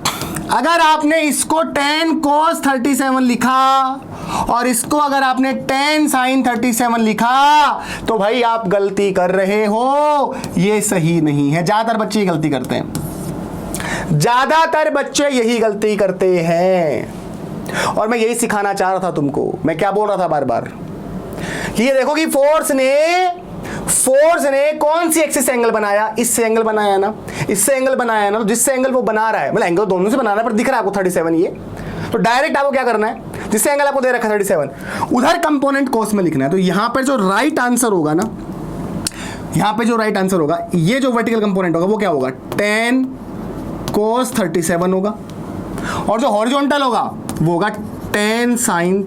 अगर आपने इसको 10 cos 37 लिखा और इसको अगर आपने 10 sin 37 लिखा तो भाई आप गलती कर रहे हो, ये सही नहीं है। ज्यादातर बच्चे गलती करते हैं, ज्यादातर बच्चे यही गलती करते हैं, और मैं यही सिखाना चाह रहा था तुमको। मैं क्या बोल रहा था बार बार कि ये देखो कि फोर्स ने कौन सी एक्सिस एंगल बनाया, इससे एंगल बनाया ना, इससे एंगल बनाया ना। तो जिससे एंगल वो बना रहा है, मतलब एंगल दोनों से बना रहा है, पर दिख रहा है आपको 37 ये, तो डायरेक्ट आपको क्या करना है, जिससे एंगल आपको दे रखा है 37, उधर कंपोनेंट कोस में लिखना है। तो यहां पर जो राइट आंसर होगा ना, यहां पे जो राइट आंसर होगा, ये जो वर्टिकल कंपोनेंट होगा वो क्या होगा 10 cos 37 होगा, और जो हॉरिजॉन्टल होगा वो होगा 10 sin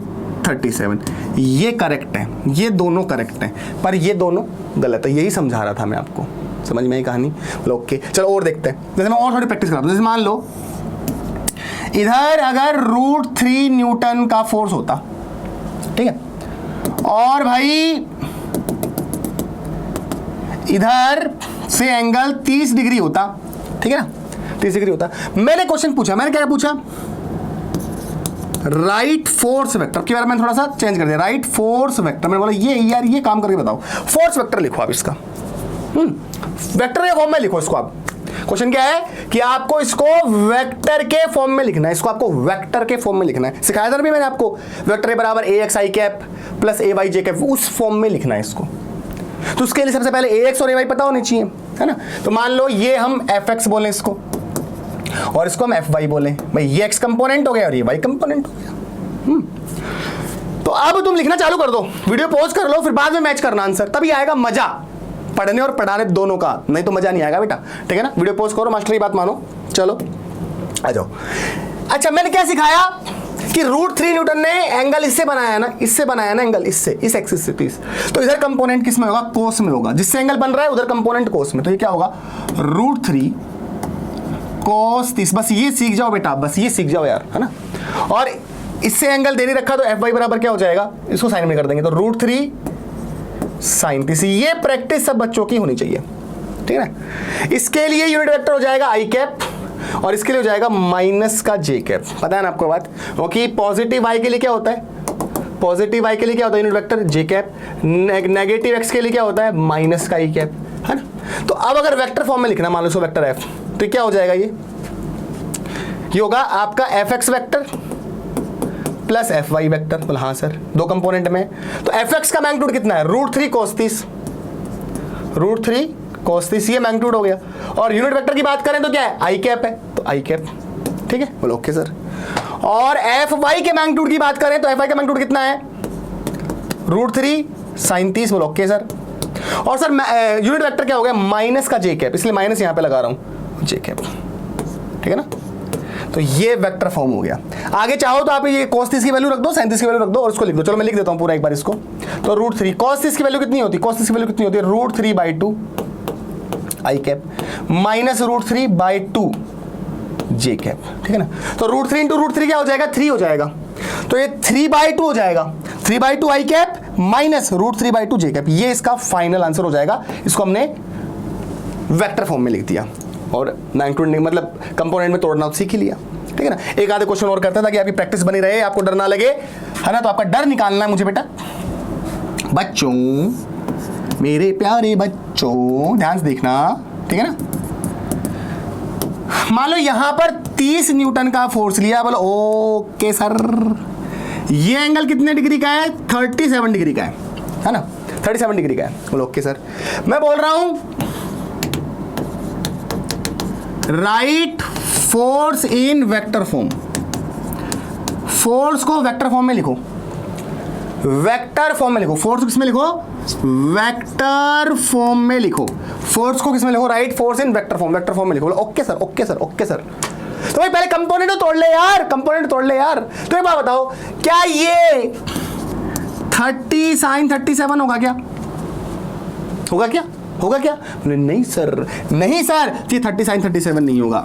37। ये करेक्ट है, ये दोनों करेक्ट हैं, पर ये दोनों गलत है। यही समझा रहा था मैं आपको, समझ में आई कहानी? ओके चलो और देखते हैं। जैसे मैं और थोड़ी प्रैक्टिस कराता हूं। जैसे मान लो इधर अगर √3 न्यूटन का फोर्स होता, ठीक है, और भाई इधर से एंगल 30 डिग्री होता, ठीक है ना, 30 डिग्री होता। मैंने क्वेश्चन पूछा, मैंने क्या पूछा, राइट फोर्स वेक्टर के बारे में थोड़ा सा चेंज कर दिया, राइट फोर्स वेक्टर। मैंने बोला ये यार ये काम करके बताओ, फोर्स वेक्टर लिखो आप इसका, वेक्टर के फॉर्म में लिखो इसको आप। क्वेश्चन क्या है कि आपको इसको वेक्टर के फॉर्म में लिखना है, इसको आपको वेक्टर के फॉर्म में लिखना है। सिखाया था भी मैंने आपको, वेक्टर बराबर AXI cap plus AY J cap, उस फॉर्म में लिखना है इसको। तो उसके लिए सबसे पहले AX और AY पता होनी चाहिए, है ना। तो मान लो ये हम FX बोले इसको, और इसको हम FY बोले, भाई ये X कंपोनेंट हो गया और ये Y कंपोनेंट हो गया। तो अब तुम लिखना चालू कर दो, वीडियो पॉज कर लो, फिर बाद में मैच करना आंसर, तभी आएगा मजा पढ़ने और पढ़ाने दोनों का, नहीं तो मजा नहीं आएगा बेटा। ठीक है ना, वीडियो पॉज करो, मास्टर की बात मानो। चलो आ जाओ। अच्छा मैंने क्या सिखाया कि √3 न्यूटन ने एंगल इससे बनाया ना, इससे बनाया ना एंगल, इससे, इस एक्सिस से 30। तो इधर कंपोनेंट किस में होगा, कोस में होगा, जिससे एंगल बन रहा है उधर कंपोनेंट कोस में। तो ये क्या होगा √3 cos 30। बस ये सीख जाओ बेटा, बस ये सीख जाओ यार, है ना। और इससे एंगल दे नहीं रखा तो FY बराबर क्या हो जाएगा, इसको साइन में कर देंगे, तो √3 sin 30। ये प्रैक्टिस सब बच्चों की होनी चाहिए, ठीक है ना। इसके लिए यूनिट वेक्टर हो जाएगा I कैप, और इसके लिए हो जाएगा माइनस का J कैप। पता है ना आपको बात, क्योंकि पॉजिटिव Y के लिए क्या होता है, पॉजिटिव Y के लिए क्या होता है unit vector J cap, negative X के लिए क्या होता है माइनस का I कैप, है ना। तो अब अगर वेक्टर फॉर्म में लिखना, मान लो इसको वेक्टर F, तो क्या हो जाएगा, ये होगा आपका FX vector plus F Y vector. बोला हाँ सर, दो कंपोनेंट में। तो एफ एक्स का मैग्नीट्यूड कितना है? √3 cos 30, √3 cos 30 ये मैग्नीट्यूड हो गया। और यूनिट वेक्टर की बात करें तो क्या है? आई कैप है, तो आई कैप, ठीक है। बोलो ओके सर। और एफ वाई के मैग्नीट्यूड की बात करें तो एफ वाई का मैग्नीट्यूड कितना है? √3 sin 30। बोलो ओके सर। और सर यूनिट वेक्टर क्या हो गया? माइनस का जे कैप, इसलिए माइनस यहां पे लगा रहा हूं, जे कैप, ठीक है ना। तो ये वेक्टर फॉर्म हो गया। आगे चाहो तो आप ये cos 30 की वैल्यू रख दो, sin 30 की वैल्यू रख दो और इसको लिख दो। चलो मैं लिख देता हूं पूरा एक बार इसको। तो √3 cos 30 की वैल्यू कितनी होती है? cos 30 की वैल्यू कितनी होती है? √3/2 आई कैप माइनस √3/2 जे कैप, ठीक है ना। तो √3 × √3 क्या हो जाएगा? 3 हो जाएगा। तो ये 3/2 हो जाएगा, 3/2 आई कैप माइनस √3/2 जे कैप। ये इसका फाइनल आंसर हो जाएगा। इसको हमने वेक्टर फॉर्म में लिख दिया और मैग्नीट्यूड मतलब कंपोनेंट में तोड़ना सीख ही लिया, ठीक है ना। एक आधे क्वेश्चन और करता था कि आपकी प्रैक्टिस बनी रहे, आपको डर ना लगे, है ना। तो आपका डर निकालना है मुझे बेटा। बच्चों, मेरे प्यारे बच्चों, ध्यान से देखना, ठीक है ना। मान लो यहां पर 30 न्यूटन का फोर्स लिया। बोलो ओके सर। ये एंगल कितने डिग्री का है? 37 डिग्री का है ना, 37 डिग्री का है। बोलो ओके सर। मैं बोल रहा हूं right force in vector form. Force को वेक्टर फॉर्म में लिखो, वेक्टर फॉर्म में लिखो। फोर्स किस में लिखो? वेक्टर फॉर्म में लिखो। फोर्स को किस में लिखो? Right force in vector form, vector form में लिखो। Okay sir, okay sir, okay sir. तो भाई पहले कंपोनेंट तोड़ ले यार, कंपोनेंट तोड़ ले यार। तो एक बात बताओ, क्या ये 30 sin 37 होगा क्या? होगा क्या? होगा क्या? नहीं सर, नहीं सर, ये 30 sin 37 नहीं होगा।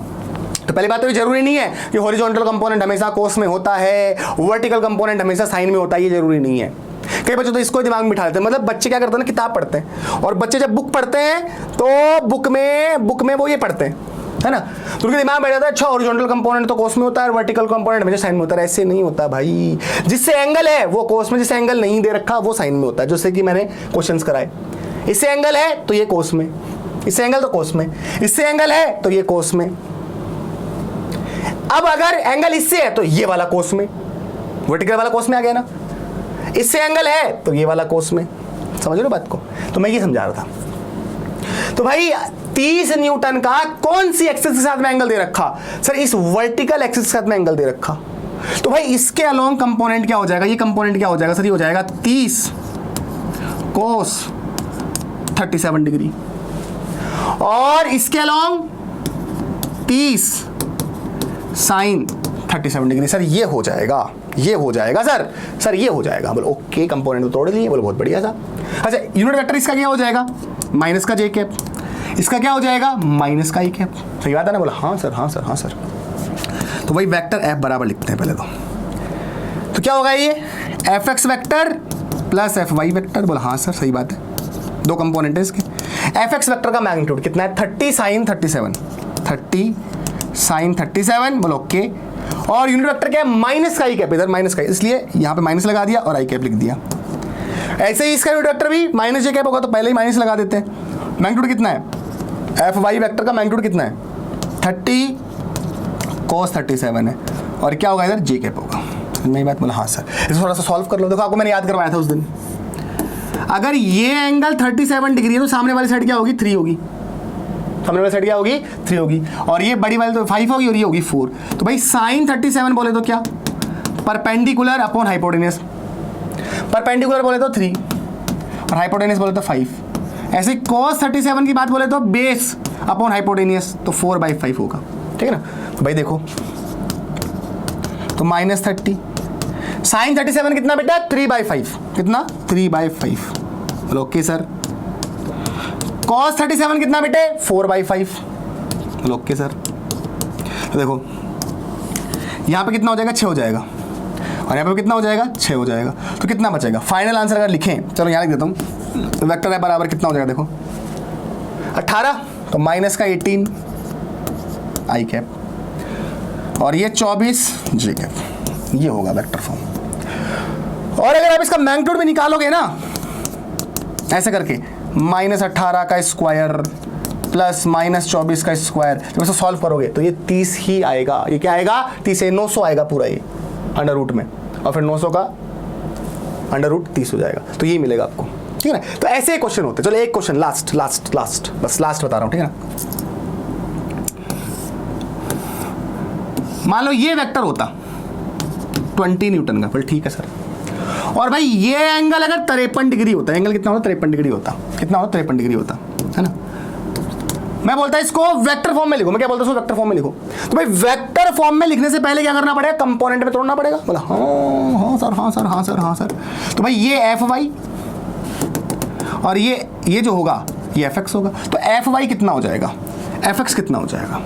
तो पहली बात तो ये जरूरी नहीं है कि हॉरिजॉन्टल कंपोनेंट हमेशा कोस में होता है, वर्टिकल कंपोनेंट हमेशा साइन में होता है, ये जरूरी नहीं है। कई बच्चे तो इसको दिमाग में बिठा लेते हैं। मतलब बच्चे क्या करते हैं ना, किताब पढ़ते हैं, और बच्चे जब बुक पढ़ते हैं तो बुक में वो ये पढ़ते हैं, है ना। तो उनके दिमाग में बैठ जाता है अच्छा हॉरिजॉन्टल कंपोनेंट तो कोस में होता है, वर्टिकल कंपोनेंट हमेशा साइन में होता है। ऐसे नहीं होता भाई। जिससे एंगल है वो कोस में, जिससे एंगल नहीं दे रखा वो साइन में होता है। जैसे कि मैंने क्वेश्चंस कराए, इससे एंगल है तो ये कोस में, इससे एंगल तो कोस में, इससे एंगल है तो ये कोस में। अब अगर एंगल इससे है तो ये वाला कोस में, वर्टिकल वाला कोस में आ गया ना। इससे एंगल है तो ये वाला कोस में। समझ लो बात को। तो मैं ये समझा रहा था। तो भाई 30 न्यूटन का कौन सी एक्सिस के साथ में एंगल दे रखा? सर इस वर्टिकल एक्सिस के साथ में एंगल दे रखा। तो भाई इसके अलोंग कंपोनेंट क्या हो जाएगा? ये कंपोनेंट क्या हो जाएगा? सर ये हो जाएगा 30 cos 37 डिग्री, और इसके अलोंग 30 sin 37 डिग्री। सर ये हो जाएगा, ये हो जाएगा सर, सर ये हो जाएगा। बोलो ओके, कंपोनेंट तो तोड़ लिए। बोलो बहुत बढ़िया सा। अच्छा यूनिट वेक्टर इसका क्या हो जाएगा? माइनस का जे कैप। इसका क्या हो जाएगा? माइनस का ई कैप। सही बात है ना? बोला हाँ सर, हाँ सर, हाँ सर। तो वही वेक्टर एफ बराबर लिखते हैं पहले तो क्या होगा ये? F X vector plus F Y vector. बोला हाँ सर, सही बात है, दो कंपोनेंट है इसके। एफ एक्स वैक्टर का मैग्नीट्यूड कितना है? 30 sin 37, 30 sin 37। बोलो ओके। और यूनिट वेक्टर क्या है? माइनस का ई कैप, इधर माइनस का, इसलिए यहाँ पे माइनस लगा दिया और आई कैप लिख दिया। ऐसे ही इसका यूनिट वेक्टर भी माइनस जे कैप होगा तो पहले ही माइनस लगा देते हैं। मैग्नीट्यूड कितना है? एफ वाई वेक्टर का मैग्नीट्यूड कितना है? 30 cos 37 है, और क्या होगा इधर? जे कैप होगा। मेरी बात? बोला हाँ सर। इसको थोड़ा सा सॉल्व कर लो। देखो आपको मैंने याद करवाया था उस दिन। अगर ये एंगल 37 डिग्री है तो सामने वाली साइड क्या होगी? 3 होगी। सामने वाली साइड क्या होगी? 3 होगी। और ये बड़ी वाली तो 5 होगी और ये होगी 4। तो भाई sin 37 बोले तो क्या? Perpendicular upon hypotenuse. परपेंडिकुलर बोले तो 3 और हाइपोटेन्यूस बोले तो 5। ऐसे cos 37 की बात बोले तो बेस अपॉन हाइपोटेन्यूस, तो 4/5 होगा, ठीक है ना। तो भाई देखो, तो -30 sin 37 कितना बेटा? 3/5। कितना? 3/5। बोलो ओके सर। cos 37 कितना बेटे? 4/5। बोलो ओके सर। तो देखो यहाँ पे कितना हो जाएगा? 6 हो जाएगा, और यहाँ पे कितना हो जाएगा? 6 हो जाएगा। तो कितना बचेगा? फाइनल आंसर अगर लिखें, चलो यहाँ लिख देता हूँ। वेक्टर है बराबर कितना हो जाएगा? देखो 18, तो माइनस का 18 आई कैप, और ये 24 जे कैप। ये होगा वेक्टर फॉर्म। और अगर आप इसका मैग्नीट्यूड भी निकालोगे ना ऐसे करके, -18 का स्क्वायर प्लस -24 का स्क्वायर, जब इसको सॉल्व करोगे तो ये 30 ही आएगा। ये क्या आएगा? 30 से 900 आएगा पूरा ये अंडर रूट में। और फिर 900 का √30 हो जाएगा, तो ये मिलेगा आपको, ठीक है ना। तो ऐसे क्वेश्चन होते हैं। चलो एक क्वेश्चन लास्ट बस लास्ट बता रहा हूं, ठीक है ना। मान लो ये वेक्टर होता 20 न्यूटन का, फिर ठीक है सर। और भाई ये एंगल अगर 53 डिग्री होता, एंगल कितना होता, 53 डिग्री होता, कितना होता, 53 डिग्री होता है ना। मैं बोलता इसको वेक्टर फॉर्म में लिखो, मैं क्या बोलता हूँ, वेक्टर फॉर्म में लिखो। तो भाई वेक्टर फॉर्म में लिखने से पहले क्या करना पड़ेगा, कंपोनेंट में तोड़ना पड़ेगा। बोला हाँ सर, हाँ सर, हाँ सर, हाँ सर। तो भाई ये Fy और ये जो होगा ये Fx होगा। तो Fy कितना हो जाएगा, Fx कितना हो जाएगा,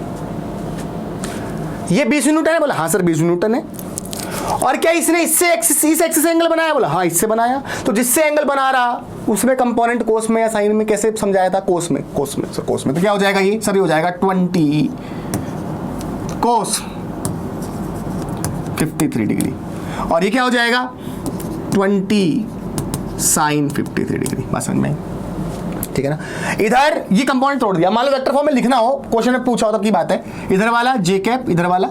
ये 20 न्यूटन है। बोला हाँ सर 20 न्यूटन है। और क्या इसने इस एक्सिस से एंगल बनाया, बोला हाँ इससे बनाया। तो जिससे एंगल बना रहा उसमें कंपोनेंट कोस में या साइन में कैसे समझाया था, कोस में सर, कोस में। तो क्या हो जाएगा ये सर, ये हो जाएगा 20 कोस 53 डिग्री, और ये क्या हो जाएगा 20 साइन 53 डिग्री। बात समझ में, ठीक है ना। इधर ये कंपोनेंट तोड़ दिया। मान लो वेक्टर फॉर्म में लिखना हो, क्वेश्चन में पूछा हो तब की बात है, इधर वाला j कैप, इधर वाला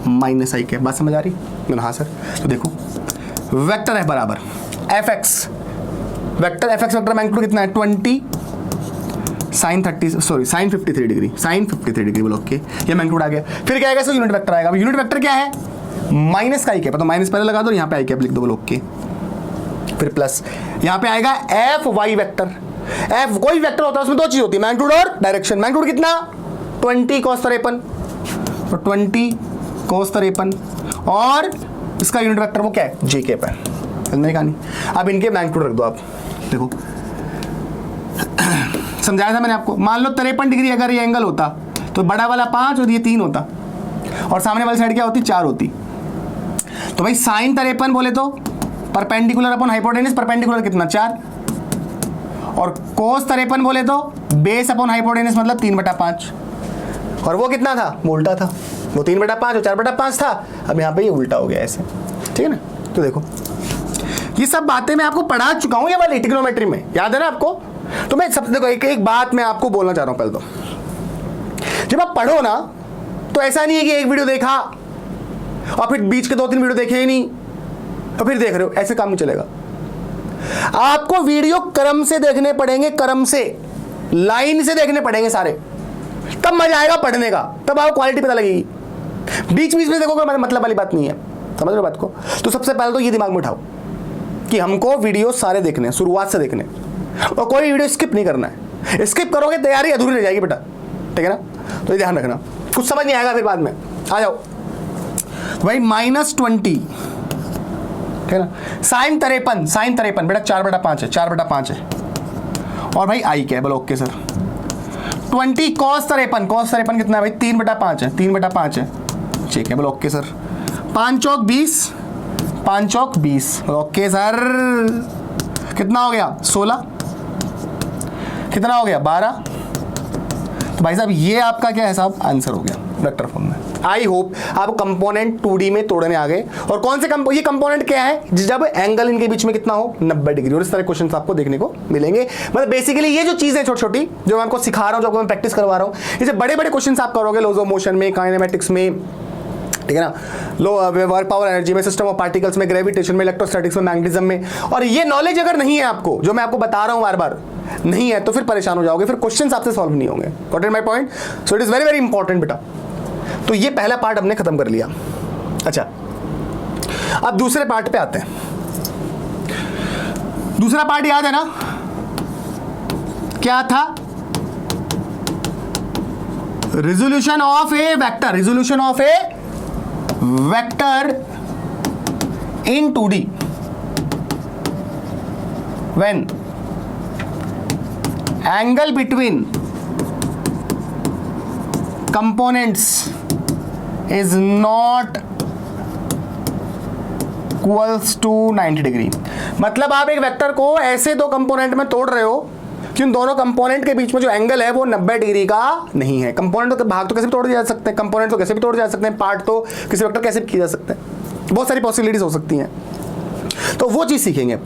-i कैप। बात समझ आ रही, हाँ सर। तो देखो वेक्टर है बराबर fx, vector fx vector magnitude कितना है 20 साइन 53 डिग्री, साइन 53 डिग्री बोलो, ओके। ये मैग्नीट्यूड आ गया। फिर क्या आएगा, सो यूनिट वेक्टर आएगा। यूनिट वेक्टर क्या है, माइनस का i कैप, तो माइनस पहले लगा दो, यहाँ पे i कैप लिख दो, बोलो ओके। फिर प्लस यहाँ पे आएगा fy वेक्टर। f कोई वेक्टर होता है उसमें दो चीज होती है, मैग्नीट्यूड और डायरेक्शन। मैग्नीट्यूड कितना 20 cos 53, तो 20 cos 53, और इसका यूनिट वेक्टर वो क्या है, j कैप है। समझने का नहीं। अब इनके मैग्नीट्यूड रख दो आप, देखो समझाया था मैंने आपको। मान लो 53 डिग्री अगर ये एंगल होता तो बड़ा वाला 5 और ये 3 होता, और सामने वाली साइड क्या होती, 4 होती। तो भाई साइन 53 बोले तो परपेंडिकुलर अपॉन हाइपोटेनस, परपेंडिकुलर कितना 4, और कोस 53 बोले तो बेस अपॉन हाइपोटेनस मतलब 3/5, और वो कितना था, वो उल्टा था, वो 3/5 और 4/5 था। अब यहाँ पे ये उल्टा हो गया ऐसे, ठीक है ना। तो देखो ये सब बातें मैं आपको पढ़ा चुका हूँ, ये वाली ट्रिग्नोमेट्री में, याद है ना आपको। तो मैं सब देखो एक बात मैं आपको बोलना चाह रहा हूँ। पहले तो जब आप पढ़ो ना, तो ऐसा नहीं है कि एक वीडियो देखा और फिर बीच के 2-3 वीडियो देखे ही नहीं और फिर देख रहे हो, ऐसे काम नहीं चलेगा। आपको वीडियो क्रम से देखने पड़ेंगे, क्रम से, लाइन से देखने पड़ेंगे सारे, तब मजा आएगा पढ़ने का, तब आपको क्वालिटी पता लगेगी। बीच में देखोगे मतलब वाली बात नहीं है, समझ रहे हो बात को। तो सबसे पहले तो ये दिमाग में उठाओ कि हमको वीडियो सारे देखने हैं, शुरुआत से देखने, और कोई वीडियो स्किप नहीं करना है। स्किप करोगे तैयारी अधूरी रह जाएगी बेटा, ठीक है ना। तो ये ध्यान रखना, कुछ समझ नहीं आएगा फिर बाद में। आ जाओ भाई -20, ठीक है ना। साइन 53 बेटा 4/5 है, 4/5 है, और भाई i क्या है, बोलो ओके सर। 20 cos 53 कितना है भाई, 3/5 है, 3/5 है, ठीक है, बोलो ओके सर। 5 चौक 20, 5 चौक 20, ओके सर। कितना हो गया 16, कितना हो गया 12। तो भाई साहब ये आपका क्या है साहब, आंसर हो गया वेक्टर फॉर्म में। आई होप आप कंपोनेंट 2D में तोड़ने आ गए। और कौन से ये कंपोनेंट क्या है, जब एंगल इनके बीच में कितना हो 90 डिग्री। और इस तरह क्वेश्चन आपको देखने को मिलेंगे। मतलब बेसिकली ये जो चीजें छोटी छोटी जो मैं आपको सिखा रहा हूँ, जो आपको मैं प्रैक्टिस करवा रहा हूँ, इसे बड़े बड़े क्वेश्चन आप करोगे लॉज ऑफ मोशन में, काइनेमेटिक्स में, ठीक है ना, लो वर्क पावर एनर्जी में, सिस्टम ऑफ पार्टिकल्स में, ग्रेविटेशन में, इलेक्ट्रोस्टैटिक्स में, मैग्नेटिज्म में। और ये नॉलेज अगर नहीं है आपको, जो मैं आपको बता रहा हूँ बार बार नहीं है, तो फिर परेशान हो जाओगे, फिर क्वेश्चंस आपसे सॉल्व नहीं होंगे। Got it my point. So it is very very important बेटा। तो ये पहला पार्ट हमने खत्म कर लिया। अच्छा अब दूसरे पार्ट पे आते हैं। दूसरा पार्ट याद है ना, क्या था, resolution of A vector, resolution of A vector in 2D when angle between components is not equals to 90 degree. मतलब आप एक वेक्टर को ऐसे दो कंपोनेंट में तोड़ रहे हो कि उन दोनों कंपोनेंट के बीच में जो एंगल है वो 90 डिग्री का नहीं है। कंपोनेंट तो भाग तो कैसे भी तोड़ जा सकते हैं, कंपोनेंट तो कैसे भी तोड़ जा सकते हैं, पार्ट तो किसी वेक्टर कैसे भी किए जा सकते हैं, बहुत सारी पॉसिबिलिटीज हो सकती हैं। तो वो चीज सीखेंगे।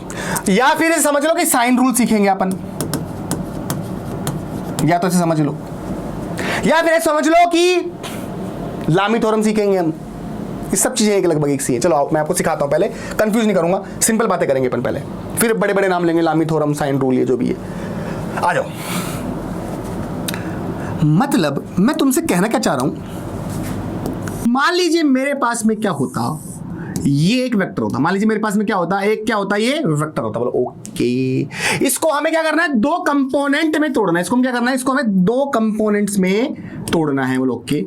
या फिर समझ लो कि साइन रूल सीखेंगे अपन, या तो ऐसे समझ लो, या फिर समझ लो कि लामी थ्योरम सीखेंगे हम, ये सब चीजें एक लगभग एक सी है। चलो आओ मैं आपको सिखाता हूं, पहले कंफ्यूज नहीं करूंगा, सिंपल बातें करेंगे अपन पहले, फिर बड़े बड़े नाम लेंगे, लामी थ्योरम, साइन रूल, ये जो भी है। आ जाओ। मतलब मैं तुमसे कहना क्या चाह रहा हूं, मान लीजिए मेरे पास में क्या होता, ये एक वेक्टर होता, मान लीजिए मेरे पास में क्या होता, एक क्या होता, ये वेक्टर होता। बोलो ओके, इसको हमें क्या करना है, दो कंपोनेंट में तोड़ना है। इसको हम क्या करना है, इसको हमें दो कंपोनेंट्स में तोड़ना है। बोलो ओके,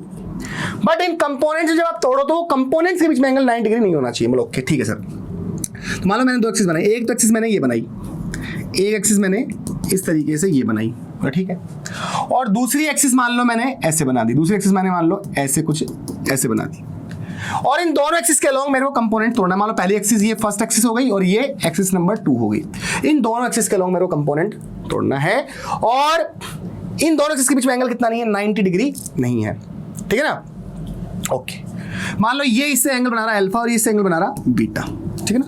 बट इन कंपोनेंट्स जब आप तोड़ो तो कंपोनेंट्स के बीच में एंगल 90 डिग्री नहीं होना चाहिए। बोलो ओके ठीक है सर। तो मान लो मैंने दो एक्सिस बनाई, एक तो एक्सिस मैंने ये बनाई, एक एक्सिस मैंने इस तरीके से ये बनाई, ठीक है, और दूसरी एक्सिस मान लो मैंने ऐसे बना दी, दूसरी एक्सिस मैंने मान लो ऐसे कुछ ऐसे बना दी, और इन दोनों एक्सिस के अलोंग मेरे को कंपोनेंट तोड़ना है। मान लो पहली एक्सिस ये फर्स्ट एक्सिस हो गई और ये एक्सिस नंबर 2 हो गई। इन दोनों एक्सिस के अलोंग मेरे को कंपोनेंट तोड़ना है, और इन दोनों एक्सिस के बीच में एंगल कितना नहीं है, 90 डिग्री नहीं है, ठीक है ना। ओके, मान लो ये इससे एंगल बना रहा है अल्फा और ये इससे एंगल बना रहा बीटा, ठीक है ना।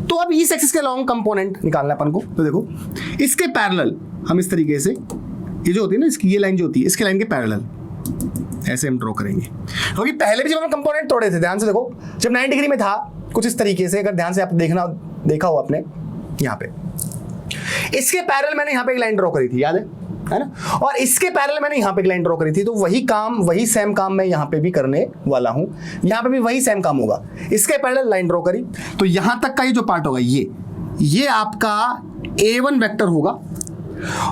तो अब इस एक्सिस के लॉन्ग कंपोनेंट निकालना है अपन को। तो देखो इसके पैरेलल हम इस तरीके से, ये जो होती है ना इसकी, ये लाइन जो होती है इसके लाइन के पैरेलल ऐसे हम ड्रॉ करेंगे, क्योंकि पहले भी जब हम कंपोनेंट तोड़े थे, ध्यान से देखो, जब 90 डिग्री में था कुछ इस तरीके से, अगर ध्यान से आप देखा हो आपने, यहाँ पे इसके पैरेलल मैंने यहाँ पे एक लाइन ड्रॉ करी थी, याद है ना, और इसके पैरेलल मैंने यहाँ पे एक लाइन ड्रॉ करी थी। तो वही सेम काम मैं यहाँ पे भी करने वाला हूँ, यहाँ पे भी वही सेम काम होगा। इसके पैरेलल लाइन ड्रॉ करी, तो यहाँ तक का ये जो पार्ट होगा ये आपका A1 वेक्टर होगा,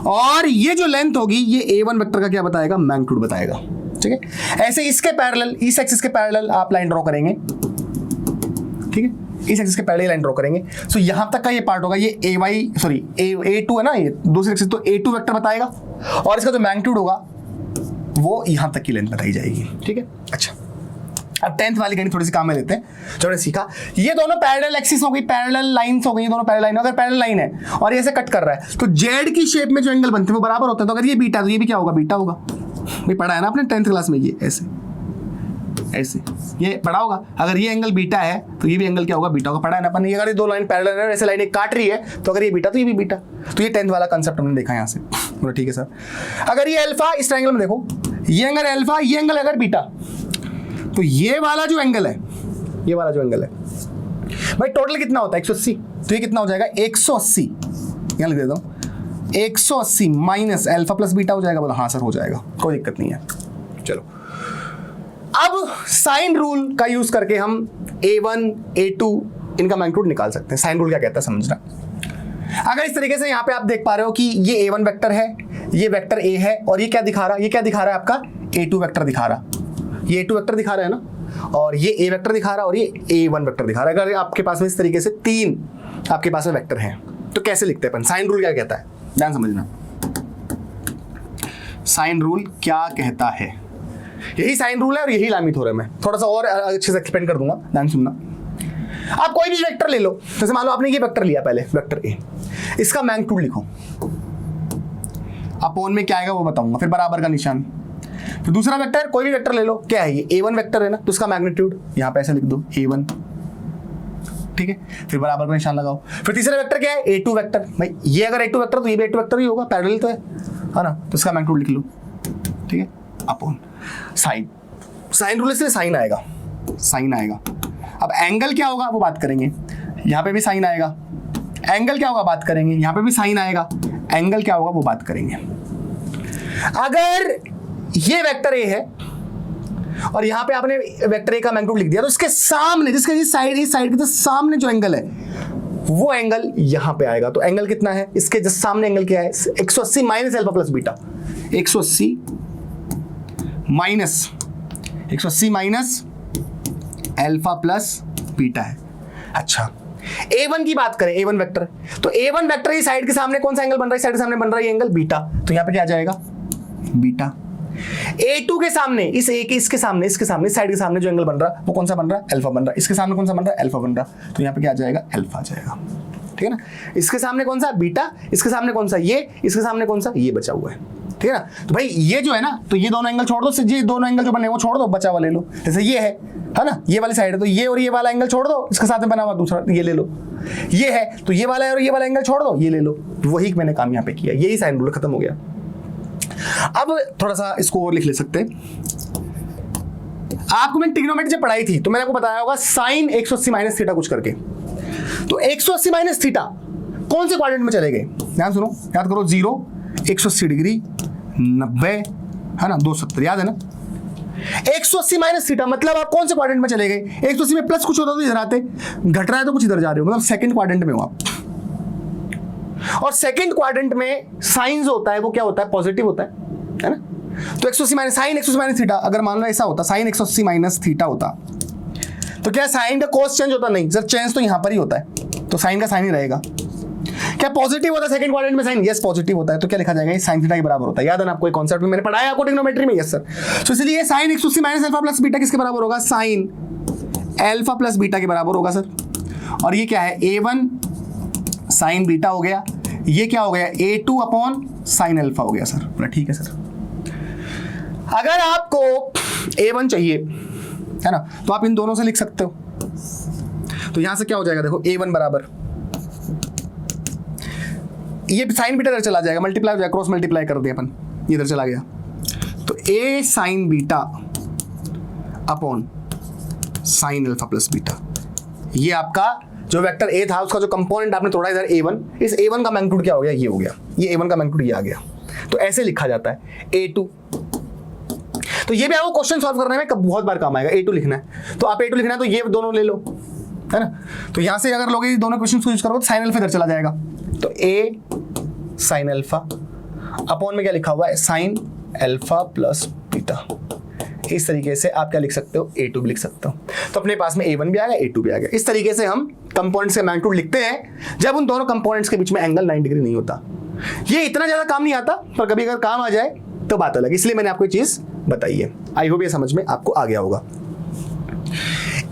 और ये जो लेंथ होगी ये A1 वेक्टर का क्या बताएगा, मैग्नीट्यूड बताएगा, ठीक है। ऐसे इसके पैरेलल, इस एक्सिस के पैरेलल आप लाइन ड्रॉ करेंगे, ठीक है, इस एक्सिस के पैरेलल लाइन ड्रॉ करेंगे। सो यहां तक का ये पार्ट होगा, ये A2 है ना, ये दूसरी एक्सिस, तो A2 वेक्टर बताएगा, और इसका जो मैग्नीट्यूड होगा वो यहां तक की लेंथ बताई जाएगी, ठीक है। अच्छा, अब 10th वाली गणित थोड़ी सी काम में लेते हैं जो हमने सीखा। ये दोनों पैरेलल एक्सिस हो गई, पैरेलल लाइंस हो गई, दोनों पैरेलल लाइन। अगर पैरेलल लाइन है और ये ऐसे कट कर रहा है तो जेड की शेप में जो एंगल बनते हैं वो बराबर होते हैं। तो अगर ये बीटा, तो ये भी क्या होगा, बीटा होगा। ये पढ़ा है ना आपने 10th क्लास में, ये ऐसे ये पढ़ा होगा। अगर ये एंगल बीटा है तो ये भी एंगल क्या होगा, बीटा होगा, पढ़ा है ना अपन। ये अगर ये दो लाइन पैरेलल है, ऐसे लाइन एक काट रही है, तो अगर ये बीटा तो ये भी बीटा। तो ये 10th वाला कंसेप्ट हमने देखा यहाँ से, बोला ठीक है सर। अगर ये अल्फा, इस ट्रायंगल में देखो, ये एंगल अल्फा, ये एंगल अगर बीटा, तो ये वाला जो एंगल है, ये वाला जो एंगल है भाई, टोटल कितना होता है 180। तो ये कितना हो जाएगा 180, यहाँ लिख देता हूँ 180 माइनस अल्फा प्लस बीटा हो जाएगा। बोला हाँ सर हो जाएगा, कोई दिक्कत नहीं है। चलो अब साइन रूल का यूज करके हम A1 A2 इनका मैग्नीट्यूड निकाल सकते हैं। साइन रूल क्या कहता है समझना। अगर इस तरीके से यहाँ पे आप देख पा रहे हो कि ये A1 वेक्टर है, ये वेक्टर A है, और ये क्या दिखा रहा है, ये क्या दिखा रहा है आपका A2 वेक्टर दिखा रहा, ये A2 वेक्टर दिखा रहा है ना, और ये A वेक्टर दिखा रहा है, और ये A1 वेक्टर दिखा रहा है। अगर आपके पास में इस तरीके से 3 आपके पास में वेक्टर हैं तो कैसे लिखते हैं अपन। साइन रूल क्या कहता है, ध्यान समझना। साइन रूल क्या कहता है, यही साइन रूल है और यही लामी थ्योरम है। थोड़ा सा और अच्छे से एक्सप्लेन कर दूंगा, ध्यान सुनना। आप कोई भी वेक्टर ले लो, जैसे मान लो आपने ये वेक्टर लिया, पहले वेक्टर A, इसका मैग्नीट्यूड लिखो, अपोन में क्या आएगा वो बताऊंगा, फिर बराबर का निशान। फिर दूसरा वेक्टर, कोई भी वेक्टर ले लो, क्या है ये A1 वेक्टर है ना, तो इसका मैग्नीट्यूड यहाँ पे ऐसे लिख दो A1, ठीक है, फिर बराबर का निशान लगाओ। फिर तीसरा वेक्टर क्या है A2 वेक्टर, भाई ये अगर A2 वेक्टर तो ये भी A2 वेक्टर ही होगा, पैरेलल तो है ना, तो इसका मैग्नीट्यूड लिख लो, ठीक है, अपॉन साइन। साइन रूल से साइन आएगा, साइन आएगा। अब एंगल क्या होगा वो बात करेंगे, यहाँ पे भी साइन आएगा। एंगल क्या होगा बात करेंगे, यहाँ पे भी साइन आएगा। एंगल क्या होगा वो बात करेंगे। अगर ये वेक्टर A है और यहाँ पे आपने वेक्टर A का मैग्नीट्यूड लिख दिया, तो इसके सामने, जिसके इस साइड के सामने जो एंगल है वो एंगल यहाँ पे आएगा। तो एंगल कितना है, इसके जस्ट सामने एंगल क्या है, 180 minus alpha plus beta, 180 minus alpha plus beta है। अच्छा, A1 की बात करें, A1 वेक्टर, तो A1 वेक्टर की साइड के सामने कौन सा एंगल बन रहा है, साइड के सामने बन रहा है ये एंगल बीटा, तो यहाँ पे क्या आ जाएगा बीटा। A2 के सामने, इस A के इसके सामने, इसके सामने, इस साइड के सामने जो एंगल बन रहा है वो कौन सा बन रहा है, अल्फा बन रहा है। इसके सामने कौन सा बन रहा है, अल्फा बन रहा है, तो यहाँ पे क्या आ जाएगा, अल्फा आ जाएगा, ठीक है ना। इसके सामने कौन सा बीटा, इसके सामने कौन सा ये, इसके सामने कौन सा ये बचा हुआ है, ठीक है ना। तो भाई ये जो है ना, तो ये दोनों एंगल छोड़ दो, ये दोनों एंगल जो बने वो छोड़ दो, बचा हुआ ले लो। जैसे ये है ना, ये वाली साइड है, तो ये और ये वाला एंगल छोड़ दो, इसके साथ में बना हुआ दूसरा ये ले लो। ये है तो ये वाला है और ये वाला एंगल छोड़ दो, ये ले लो। वही मैंने काम यहाँ पे किया, यही साइन रूल खत्म हो गया। अब थोड़ा सा इसको और लिख ले सकते हैं। आपको मैंने ट्रिग्नोमेट्री जब पढ़ाई थी तो मैंने आपको बताया होगा साइन 180 माइनस थीटा कुछ करके। तो 180 माइनस थीटा कौन से क्वाड्रेंट में चले गए? ध्यान सुनो, याद करो, 0, 180 डिग्री, 90 है ना, 270, याद है ना। 180 माइनस थीटा मतलब आप कौन से क्वाड्रेंट में चले गए? 180 में प्लस कुछ होता तो इधर आते, घट रहा है तो कुछ इधर जा रहे हो, मतलब सेकंड क्वाड्रेंट में हो आप। और सेकंड क्वाड्रेंट में साइन जो होता है वो क्या होता है? पॉजिटिव होता है ना। तो 180 माइनस साइन 180 माइनस थीटा, अगर मान लो ऐसा होता, साइन 180 माइनस थीटा होता, तो क्या साइन का कोस चेंज होता? नहीं सर, चेंज तो यहां पर ही होता है, तो साइन का साइन ही रहेगा। क्या पॉजिटिव होता है सेकंड क्वाड्रेंट में साइन? यस पॉजिटिव होता है, तो क्या लिखा जाएगा? साइन थीटा के बराबर होता है। याद है ना आपको, एक कॉन्सेप्ट में मैंने पढ़ाया आपको ट्रिग्नोमेट्री में। Yes sir. तो इसलिए sine 180 minus alpha plus beta किसके बराबर होगा? साइन अल्फा प्लस बीटा के बराबर होगा सर। और ये क्या है? A1 साइन बीटा हो गया, ये क्या हो गया? A2 अपॉन साइन अल्फा हो गया सर। ठीक है सर। अगर आपको A1 चाहिए है ना, तो आप इन दोनों से लिख सकते हो। तो यहां से क्या हो जाएगा? देखो A1 बराबर, ये साइन बीटा इधर चला जाएगा, मल्टीप्लाई हो जाएगा, क्रॉस मल्टीप्लाई कर दिया अपन, इधर चला गया। तो A sign beta upon sine alpha plus beta, ये आपका जो वेक्टर A था उसका जो कंपोनेंट आपने तोड़ा इधर A1, इस A1 का मैग्नीट्यूड क्या हो गया? ये हो गया, ये A1 का मैग्नीट्यूड ये आ गया। तो ऐसे लिखा जाता है A2। तो ये भी आपको क्वेश्चन सॉल्व करने में बहुत बार काम आएगा। A2 लिखना है तो आप A2 लिखना है तो ये दोनों ले लो, है ना। तो यहां से अगर लोगे दोनों क्वेश्चन को यूज करोगे तो साइन अल्फा इधर चला जाएगा, तो A साइन अल्फा अपॉन में क्या लिखा हुआ है? Sine alpha plus beta. इस तरीके से आप क्या लिख सकते हो? A2 भी लिख सकते हो। तो अपने पास में A1 भी आ गया, A2 भी आ गया। इस तरीके से हम कंपोनेंट्स के मैग्नीट्यूड लिखते हैं जब उन दोनों कंपोनेंट्स के बीच में एंगल 90 डिग्री नहीं होता। ये इतना ज्यादा काम नहीं आता, पर कभी अगर काम आ जाए तो बात अलग, इसलिए मैंने आपको ये चीज बताई है। आई होप ये समझ में आपको आ गया होगा।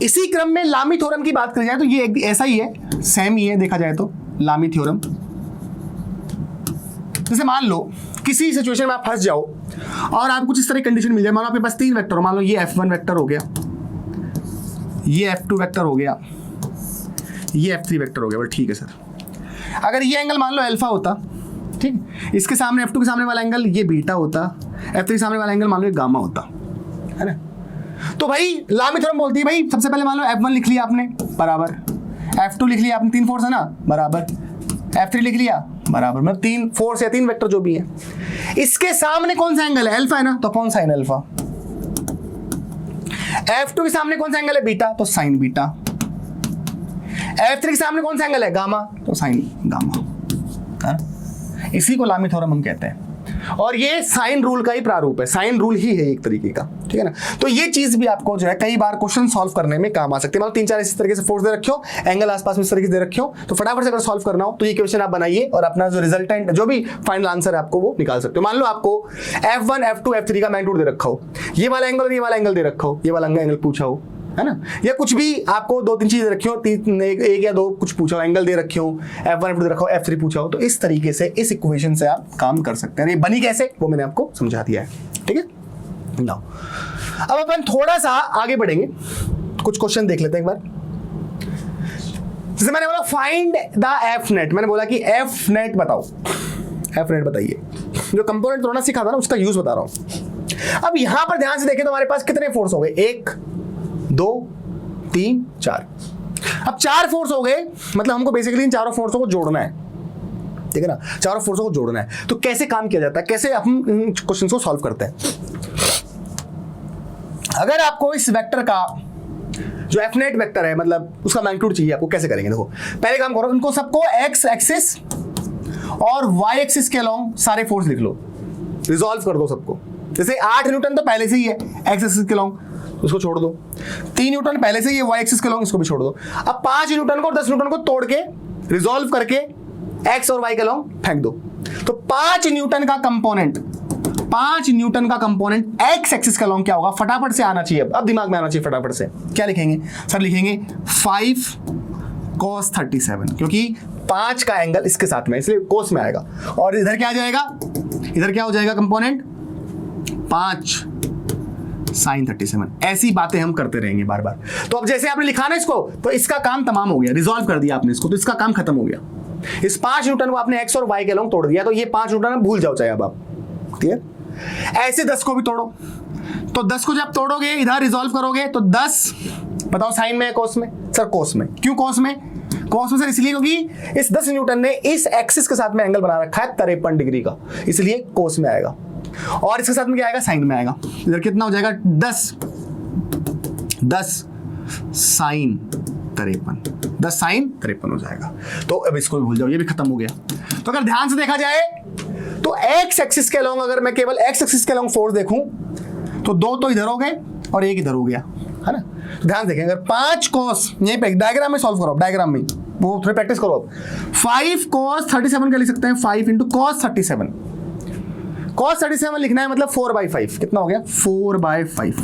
इसी क्रम में लामी थ्योरम की बात करी जाए तो ये ऐसा ही है, सेम ही है देखा जाए तो। लामी थ्योरम, जैसे मान लो किसी सिचुएशन में आप फंस जाओ और आपको कुछ इस तरह कंडीशन मिल जाए, मान लो आपके पास 3 वेक्टर हो, मान लो ये F1 वेक्टर हो गया, ये F2 वेक्टर हो गया, ये F3 वेक्टर हो गया। बट ठीक है सर, अगर ये एंगल मान लो अल्फा होता, ठीक, इसके सामने F2 के सामने वाला एंगल ये बीटा होता, F3 के सामने वाला एंगल मान लो ये गामा होता, है ना। तो भाई लामी थ्योरम बोलती है भाई सबसे पहले मान लो F1 लिख लिया आपने बराबर, F2 लिख लिया आपने, 3 फोर्स है ना बराबर, F3 लिख लिया बराबर, मतलब 3 फोर्स या 3 वेक्टर जो भी है, इसके सामने कौन सा एंगल है? अल्फा है ना, तो अपॉन साइन अल्फा। F2 के सामने कौन सा एंगल है? बीटा, तो साइन बीटा। F3 के सामने कौन सा एंगल है? गामा, तो साइन गामा। इसी को लामी थ्योरम हम कहते हैं। और ये साइन रूल का ही प्रारूप है, साइन रूल ही है एक तरीके का, ठीक है ना। तो ये चीज भी आपको जो है कई बार क्वेश्चन सॉल्व करने में काम आ सकती है। मतलब 3-4 इस तरीके से फोर्स दे रखे हो, एंगल आसपास में इस तरीके से दे रखे हो, तो फटाफट से अगर सॉल्व करना हो तो ये क्वेश्चन आप बनाइए और अपना जो रिजल्टेंट जो भी फाइनल आंसर है आपको वो निकाल सकते हो। मान लो आपको F1 F2 F3 का मैग्नीट्यूड दे रखा हो, ये वाला एंगल और ये वाला एंगल दे रखा हो, ये वाला एंगल पूछा हो, है ना, या कुछ भी आपको 2-3 चीजें रखी हो, एक या 2 कुछ पूछा हो, एंगल दे रखे हो, F1 F2 दे रखा हो, F3 पूछा हो, तो इस तरीके से इस इक्वेशन से आप काम कर सकते हैं। ये बनी कैसे वो मैंने आपको समझा दिया है, ठीक है। नाउ अब अपन थोड़ा सा आगे बढ़ेंगे, कुछ क्वेश्चन देख लेते हैं एक बार। जैसे मैंने बोला फाइंड द एफ नेट, मैंने बोला कि एफ नेट बताओ, एफ नेट बताइए। जो कंपोनेंट तोड़ना सीखा था ना उसका यूज बता रहा हूं। अब यहां पर ध्यान से देखें तो हमारे पास कितने फोर्स हो गए? 1 2 3 4। अब 4 फोर्स हो गए, मतलब हमको बेसिकली इन चारों फोर्सों को जोड़ना है, ठीक है ना, चारों फोर्सों को जोड़ना है। तो कैसे काम किया जाता है, कैसे हम क्वेश्चन को सॉल्व करते हैं? अगर आपको इस वेक्टर का जो एफ नेट वेक्टर है, मतलब उसका मैग्नीट्यूड चाहिए आपको, कैसे करेंगे? देखो पहले काम करो, इनको सबको एक्स एक्सिस और वाई एक्सिस के अलोंग सारे फोर्स लिख लो, रिजॉल्व कर दो सबको। जैसे 8 न्यूटन तो पहले से ही है एक्स एक्सिस के अलोंग, उसको छोड़ दो। 3 न्यूटन पहले से ही है वाई एक्सिस के अलोंग, इसको भी छोड़ दो। अब 5 न्यूटन को और 10 न्यूटन को तोड़ के रिजॉल्व करके एक्स और वाई के अलोंग फेंक दो। तो 5 न्यूटन का कंपोनेंट, 5 न्यूटन का कंपोनेंट एक्स एक्सिस के अलोंग क्या होगा? फटाफट से आना चाहिए, अब दिमाग में आना चाहिए फटाफट से। क्या लिखेंगे सर? लिखेंगे 5 cos 37, क्योंकि 5 का एंगल इसके साथ में, इसलिए कोस में आएगा। और इधर क्या आ जाएगा? इधर क्या हो जाएगा कंपोनेंट? 5 sin 37। ऐसी बातें हम करते रहेंगे बार बार। तो अब जैसे आपने लिखा ना इसको, तो इसका काम तमाम हो गया, रिजॉल्व कर दिया आपने इसको, तो इसका काम खत्म हो गया। इस 5 न्यूटन को आपने एक्स और वाई के अलोंग तोड़ दिया, तो ये 5 न्यूटन भूल जाओ चाहे अब आप, क्लियर? ऐसे 10 को भी तोड़ो, तो 10 को जब तोड़ोगे इधर रिजॉल्व करोगे तो 10, बताओ साइन में है कोस में? सर कोस में। क्यों कोस में? कोस में सर इसलिए क्योंकि इस 10 न्यूटन ने इस एक्सिस के साथ में एंगल बना रखा है 53 डिग्री का, इसलिए कोस में आएगा। और इसके साथ में क्या आएगा? साइन में आएगा। इधर कितना हो जाएगा? 10 साइन 53, 10 साइन 53 हो जाएगा। तो अब इसको भी भूल जाओ, ये भी खत्म हो गया। तो अगर ध्यान से देखा जाए तो एक्स एक्सिस के अलोंग, अगर मैं केवल एक्स एक्सिस के अलोंग फोर्स देखूं तो 2 तो इधर हो गए और 1 इधर हो गया, है ना? तो ध्यान देखें, अगर 5 cos, यहीं पे डायग्राम में सॉल्व करो, डायग्राम में वो थोड़ी प्रैक्टिस करो। अब 5 cos 37 का लिख सकते हैं, 5 इंटू cos 37। cos 37 लिखना है मतलब 4/5, कितना हो गया? 4/5,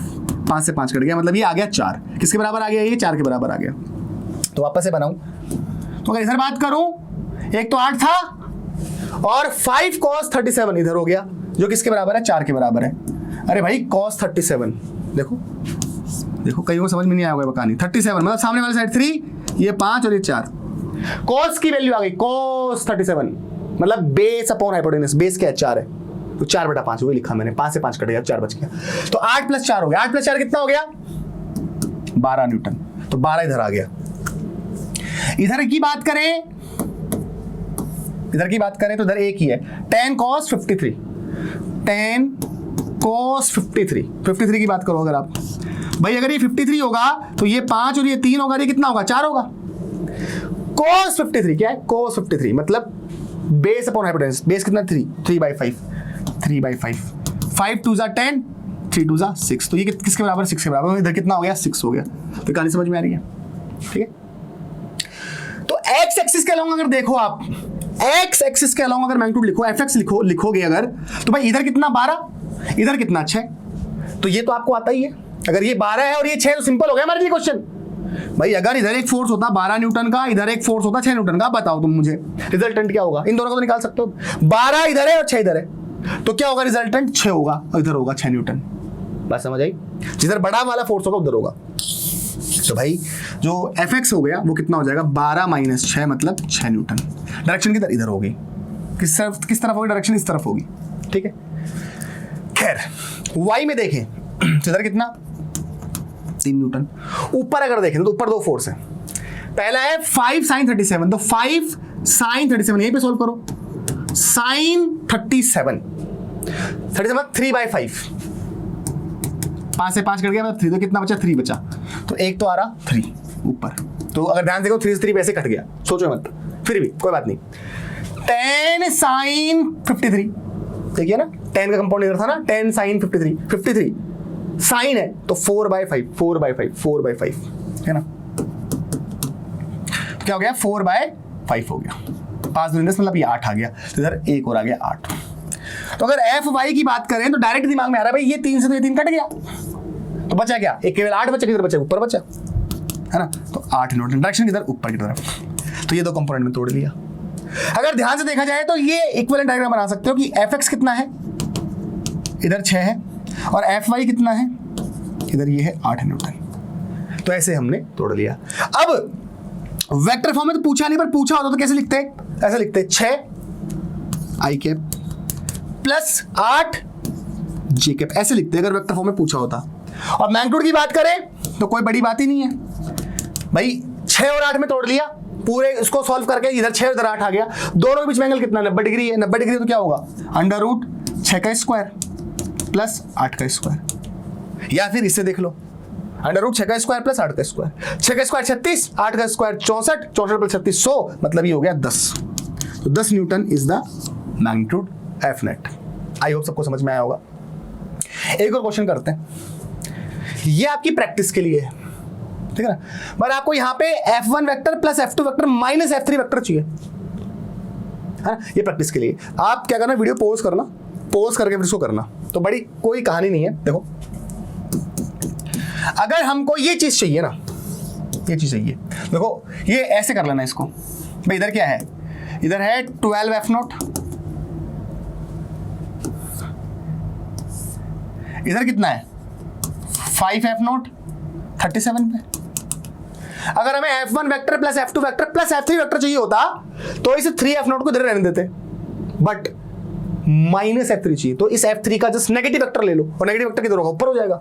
5 से 5 कट गया, मतलब ये आ गया 4। किसके बराबर आ गया? ये 4 के बराबर आ गया। तो वापस से बनाऊं तो अगर इधर बात करूं, एक तो 8 था और 5 cos 37 इधर हो गया, जो किसके बराबर है? 4 के बराबर है। अरे भाई cos 37, देखो देखो, कई को समझ में नहीं आया होगा बकानी। 37 मतलब सामने वाले साइड 3, ये 5 और ये 4। cos की वैल्यू आ गई cos 37, मतलब बेस अपॉन हाइपोटेनस। बेस क्या है? 4 है, तो 4/5 वही लिखा मैंने। 5 से 5 कट गया, 4 बच गया। तो 8 + 4 हो गया। 8 + 4 कितना हो गया? 12 न्यूटन। तो 12 इधर आ गया। इधर की बात करें, इधर की बात करें तो इधर एक ही है, 10 cos 53, 10 cos 53 की बात करो अगर आप, भाई अगर ये 53 होगा तो ये 5 और ये 3 होगा, ये कितना होगा? 4 होगा। cos 53 क्या है? cos 53 मतलब बेस अपॉन हाइपोटेनस। बेस कितना? 3/5, 3/5, 5 2 = 10, 3 2 = 6। तो ये किसके बराबर? 6 के बराबर। इधर कितना हो गया? 6 हो गया। तो कहानी समझ में आ रही है? ठीक है। तो एक्स एक्सिस के अलोंग अगर देखो आप, एक्स एक्सिस के अलोंग अगर मैग्नीट्यूड लिखो, fx लिखोगे अगर, तो भाई इधर कितना? 12, इधर कितना? 6। तो ये तो आपको आता ही है। अगर ये 12 है और ये 6 तो सिंपल हो गया हमारे लिए क्वेश्चन। भाई अगर इधर एक फोर्स होता 12 न्यूटन का, इधर एक फोर्स होता 6 न्यूटन का, बताओ तुम मुझे रिजल्टेंट क्या होगा? इन दोनों को तो निकाल सकते हो। 12 इधर है और 6 इधर है, तो क्या होगा? रिजल्टेंट 6 होगा और इधर होगा 6 न्यूटन। बात समझ आई? जिधर बड़ा वाला फोर्स होगा उधर होगा। तो भाई जो Fx हो गया वो कितना हो जाएगा? 12 - 6 मतलब 6 न्यूटन। डायरेक्शन किधर? इधर होगी। किस तरफ होगी? डायरेक्शन इस तरफ होगी। ठीक है। खैर y में देखें तो इधर कितना? 3 न्यूटन। ऊपर अगर देखें तो ऊपर 2 फोर्स है। पहला है 5 sin 37, तो 5 sin 37 यहीं पे सोल्व करो। sin 37 3/5, 5 से 5 कट गया मतलब 3, तो कितना बचा? 3 बचा। तो एक तो आ रहा 3 ऊपर। तो अगर ध्यान देखो 3 से 3 वैसे कट गया, सोचो मत, फिर भी कोई बात नहीं। 10 sin 53, देखिए ना 10 का कंपाउंड इधर था ना, 10 sin 53 साइन है तो 4/5 है ना। तो क्या हो गया? 4/5 हो गया। 5 दूनी 10 मतलब ये 8 आ गया। तो इधर एक और आ गया 8। तो अगर Fy की बात करें तो डायरेक्ट दिमाग में आ रहा है भाई ये 3 से तो ये 3 कट गया, तो बचा क्या? एक केवल 8 बचा, किधर बचा? ऊपर बचा, है ना। तो 8 न्यूटन। डायरेक्शन किधर? ऊपर की तरफ। तो ये 2 कंपोनेंट में तोड़ लिया। अगर ध्यान से देखा जाए तो ये इक्विवेलेंट डायग्राम बना सकते हो कि Fx कितना है, इधर 6 है, और Fy कितना है, इधर ये है 8 न्यूटन। तो ऐसे हमने तोड़ लिया। अब वेक्टर फॉर्म में तो पूछा नहीं, पर पूछा होता तो कैसे लिखते? ऐसे लिखते 6 i cap plus 8 j cap, ऐसे लिखते अगर वेक्टर फॉर्म में पूछा होता। और मैग्नीट्यूड की बात करें तो कोई बड़ी बात ही नहीं है भाई। 6 और 8 में तोड़ लिया, पूरे इसको सॉल्व करके इधर 6 इधर 8 आ गया। दोनों के बीच में एंगल कितना? 90 डिग्री है। 90 डिग्री तो क्या होगा? √6 का स्क्वायर प्लस 8 का स्क्वायर, या फिर इससे देख लो √6 का स्क्वायर प्लस 8 का स्क्वायर। 6 का स्क्वायर 36, 8 का स्क्वायर 64, 64 प्लस 36 100, मतलब ये हो गया 10। तो 10 Newton is the magnitude F net. I hope सबको समझ में आया होगा। एक और क्वेश्चन करते हैं, ये आपकी प्रैक्टिस के लिए है, ठीक है ना। पर आपको यहाँ पे F1 vector plus F2 vector minus F3 vector चाहिए, है ना। ये प्रैक्टिस के लिए आप क्या करना, वीडियो पॉज करना, पॉज करके फिर इसको करना। तो बड़ी कोई कहानी नहीं है। देखो अगर हमको ये चीज चाहिए ना, ये चीज चाहिए, देखो ये ऐसे कर लेना इसको भाई। इधर क्या है? इधर है 12 F0, इधर कितना है 5 F0 37 पे। अगर हमें F1 vector plus F2 vector plus F3 vector चाहिए होता तो इसे 3 F0 को इधर रहने देते, बट माइनस F3 चाहिए, तो इस F3 का जस्ट नेगेटिव वेक्टर ले लो, और नेगेटिव वेक्टर किधर होगा, ऊपर हो जाएगा।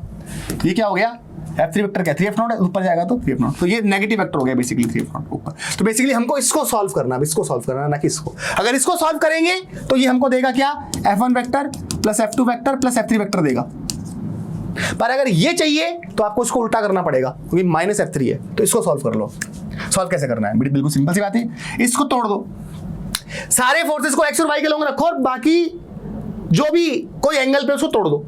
तो ये क्या हो गया, F3 वेक्टर क्या 3F0 है, ऊपर जाएगा तो 3F0, तो ये नेगेटिव वेक्टर हो गया बेसिकली 3F0 ऊपर। तो बेसिकली हमको इसको सॉल्व करना है, इसको सॉल्व करना है ना कि इसको। अगर इसको सॉल्व करेंगे तो ये हमको देगा क्या, F1 vector plus F2 vector plus F3 vector देगा। पर अगर ये चाहिए तो आपको इसको उल्टा करना पड़ेगा, क्योंकि माइनस F3 है, तो इसको सॉल्व कर लो। सॉल्व कैसे करना है, बिल्कुल सिंपल सी बात है, इसको तोड़ दो, सारे फोर्सेस को x और y के लॉन्ग रखो, और बाकी जो भी कोई एंगल पे उसको तोड़ दो।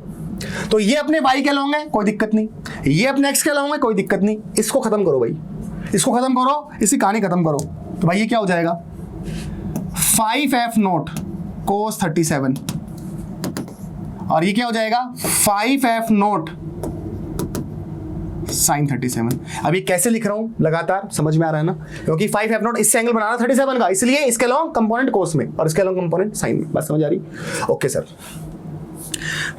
तो ये अपने y के लॉन्ग है, कोई दिक्कत नहीं, ये अपने x के लॉन्ग है, कोई दिक्कत नहीं। इसको खत्म करो भाई, इसको खत्म करो, इसकी कहानी खत्म करो। तो भाई ये क्या हो जाएगा, 5F0 cos 37, और ये क्या हो जाएगा 5F0 sin 37। अभी कैसे लिख रहा हूं लगातार समझ में आ रहा है ना, क्योंकि 5F0 इससे एंगल बना रहा 37 का, इसलिए इसके लॉन्ग कंपोनेंट कोस में और इसके लॉन्ग कंपोनेंट साइन में। बात समझ आ रही, ओके सर।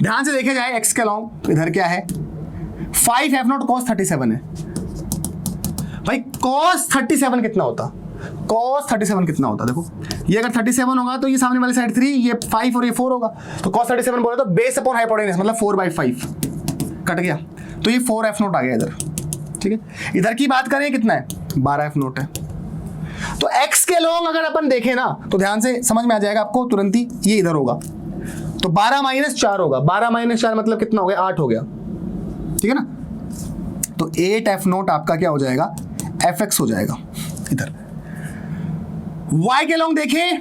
ध्यान से देखे जाए, x के लॉन्ग इधर क्या है, 5F0 cos 37 है। भाई cos 37 कितना होता, cos 37 कितना होता, देखो ये अगर 37 होगा तो ये सामने वाली साइड 3, ये 5 और ये 4 होगा, तो cos 37 बोले तो बेस अपॉन हाइपोटेनस मतलब 4/5 कट गया, तो ये 4F0 आ गया इधर, ठीक है। इधर की बात करें कितना है, 12F0 है। तो x के लॉन्ग अगर अपन देखें ना, तो ध्यान से समझ में आ जाएगा आपको तुरंत ही, ये इधर होगा, तो 12 - 4 होगा, 12 - 4 मतलब कितना हो गया, 8 हो गया, ठीक है ना। तो 8F0 आपका क्या हो जाएगा, Fx हो जाएगा इधर। y के लॉन्ग देखें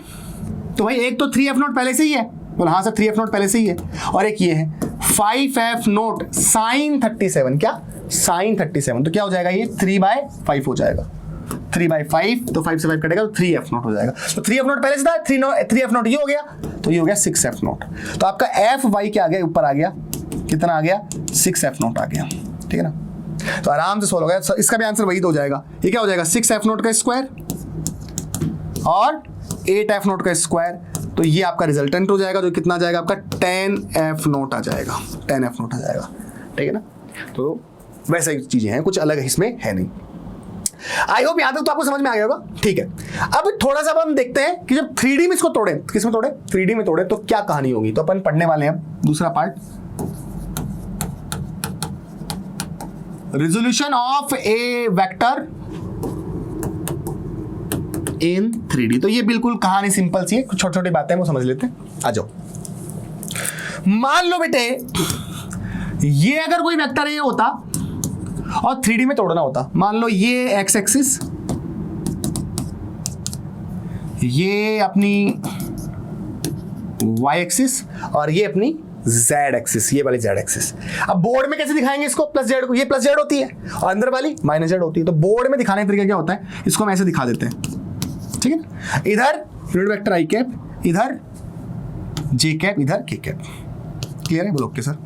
तो भाई एक तो 3F0 पहले से ही है, बोल हाँ सर 3F0 पहले से ही है, और एक ये है 5F0 sin 37, क्या sin 37, तो क्या हो जाएगा ये 3/5 हो जाएगा, 3/5, तो 5 से 5 कटेगा तो 3F0 हो जाएगा। तो 3F0 पहले से था, 3F0 ये हो गया, तो ये हो गया 6F0। तो आपका Fy क्या आ गया, ऊपर आ गया, कितना आ गया 6F0 आ गया, ठीक है ना। तो आराम से सोल्व हो गया, इसका भी आंसर वही तो हो जाएगा। ये क्या हो जाएगा 6F0 का स्क्वायर और 8F0 का स्क्वायर, तो ये आपका रिजल्टेंट हो जाएगा, जो कितना जाएगा आपका 10F0 आ जाएगा, 10F0 आ जाएगा, ठीक है ना। तो वैसे ही चीजें हैं, कुछ अलग इसमें है नहीं। आई होप यहां तक तो आपको समझ में आ गया होगा, ठीक है। अब थोड़ा सा हम देखते हैं कि जब 3D में इसको तोड़े, किस में तोड़े, 3D में तोड़े तो क्या कहानी होगी। तो अपन पढ़ने वाले हैं दूसरा part, resolution of A vector in 3D। तो ये बिल्कुल कहानी सिंपल सी है, कुछ छोटी छोटी बातें वो समझ लेते हैं। आ जाओ, मान लो बेटे ये अगर कोई वेक्टर ए होता और 3D में तोड़ना होता, मान लो ये एक्स एक्सिस, ये अपनी वाई एक्सिस, और ये अपनी जेड एक्सिस, ये वाली जेड एक्सिस। अब बोर्ड में कैसे दिखाएंगे इसको, प्लस जेड को, ये प्लस जेड होती है और अंदर वाली माइनस जेड होती है। तो बोर्ड में दिखाने का तरीका क्या होता है, इसको हम ऐसे दिखा देते हैं, ठीक है ना। इधर यूनिट वेक्टर आई कैप, इधर जे कैप, इधर के कैप। क्लियर है, बोलो ओके सर।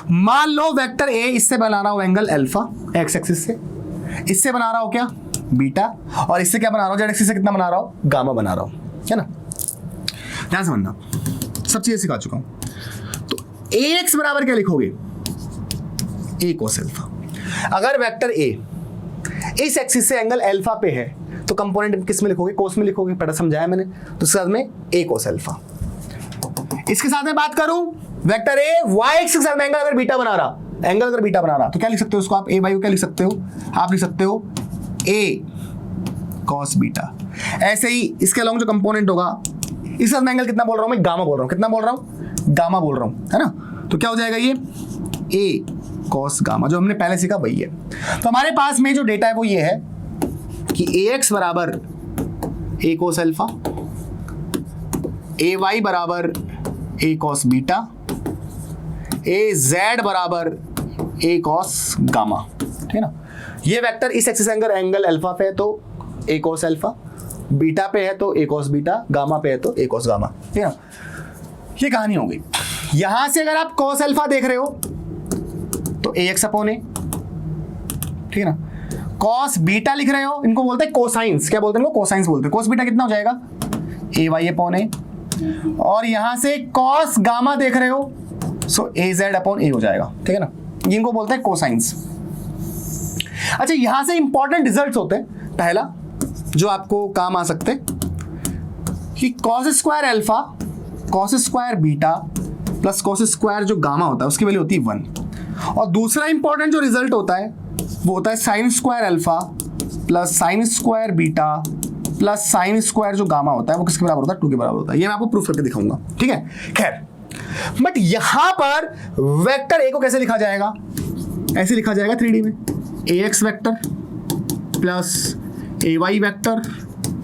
मान लो वेक्टर ए इससे बना रहा हूं एंगल अल्फा एक्स एक्सिस से, इससे बना रहा हूं क्या बीटा, और इससे क्या बना रहा हूं जेड एक्सिस से कितना बना रहा हूं गामा बना रहा हूं, है ना। ध्यान से समझना, सब चीजें सिखा चुका हूं। तो ax बराबर क्या लिखोगे, a cos अल्फा। अगर वेक्टर a इस एक्सिस से एंगल अल्फा पे है तो कंपोनेंट किस में लिखोगे, कोस में लिखोगे, पहले समझाया मैंने। तो इसके साथ में a cos अल्फा। इसके साथ में बात करूं वेक्टर ए y एक्सिस के साथ में एंगल अगर बीटा बना रहा, तो क्या लिख सकते हो उसको आप, a बाई को क्या लिख सकते हो आप, लिख सकते हो a cos बीटा। ऐसे ही इसके अलोंग जो कंपोनेंट होगा, इस साथ में एंगल कितना बोल रहा हूं मैं, गामा बोल रहा हूं, कितना बोल रहा हूं गामा बोल रहा हूं, है ना। तो क्या हो जाएगा ये a cos गामा, जो हमने पहले सीखा वही है। तो हमारे पास में जो डेटा है वो ये है कि ax बराबर a cos अल्फा, ay बराबर a cos बीटा, az बराबर a cos गामा, ठीक है ना। ये वेक्टर इस एक्सिस एंगल अल्फा पे है तो a cos अल्फा, बीटा पे है तो a cos बीटा, गामा पे है तो a cos गामा, ठीक है ना। ये कहानी हो गई। यहां से अगर आप cos अल्फा देख रहे हो तो ax अपॉन a, ठीक है ना। cos बीटा लिख रहे हो, इनको बोलते हैं कोसाइंस, क्या बोलते हैं इनको, कोसाइंस बोलते हैं। cos बीटा कितना हो जाएगा ay अपॉन a, और यहां से cos गामा देख रहे हो सो az अपॉन a हो जाएगा, ठीक है ना। इनको बोलते हैं कोसाइंस। अच्छा, यहां से इंपॉर्टेंट रिजल्ट्स होते हैं। पहला जो आपको काम आ सकते हैं कि cos square alpha cos square beta plus cos square जो गामा होता है उसकी वैल्यू होती है 1। और दूसरा इंपॉर्टेंट जो रिजल्ट होता है वो होता है sign square alpha plus sine square beta plus sine square जो गामा होता है वो किसके बराबर होता है, 2 के बराबर होता है। ये मैं आपको प्रूफ करके दिखाऊंगा, ठीक है। खैर, बट यहां पर वेक्टर ए को कैसे लिखा जाएगा, ऐसे लिखा जाएगा 3D में, ax vector plus ay vector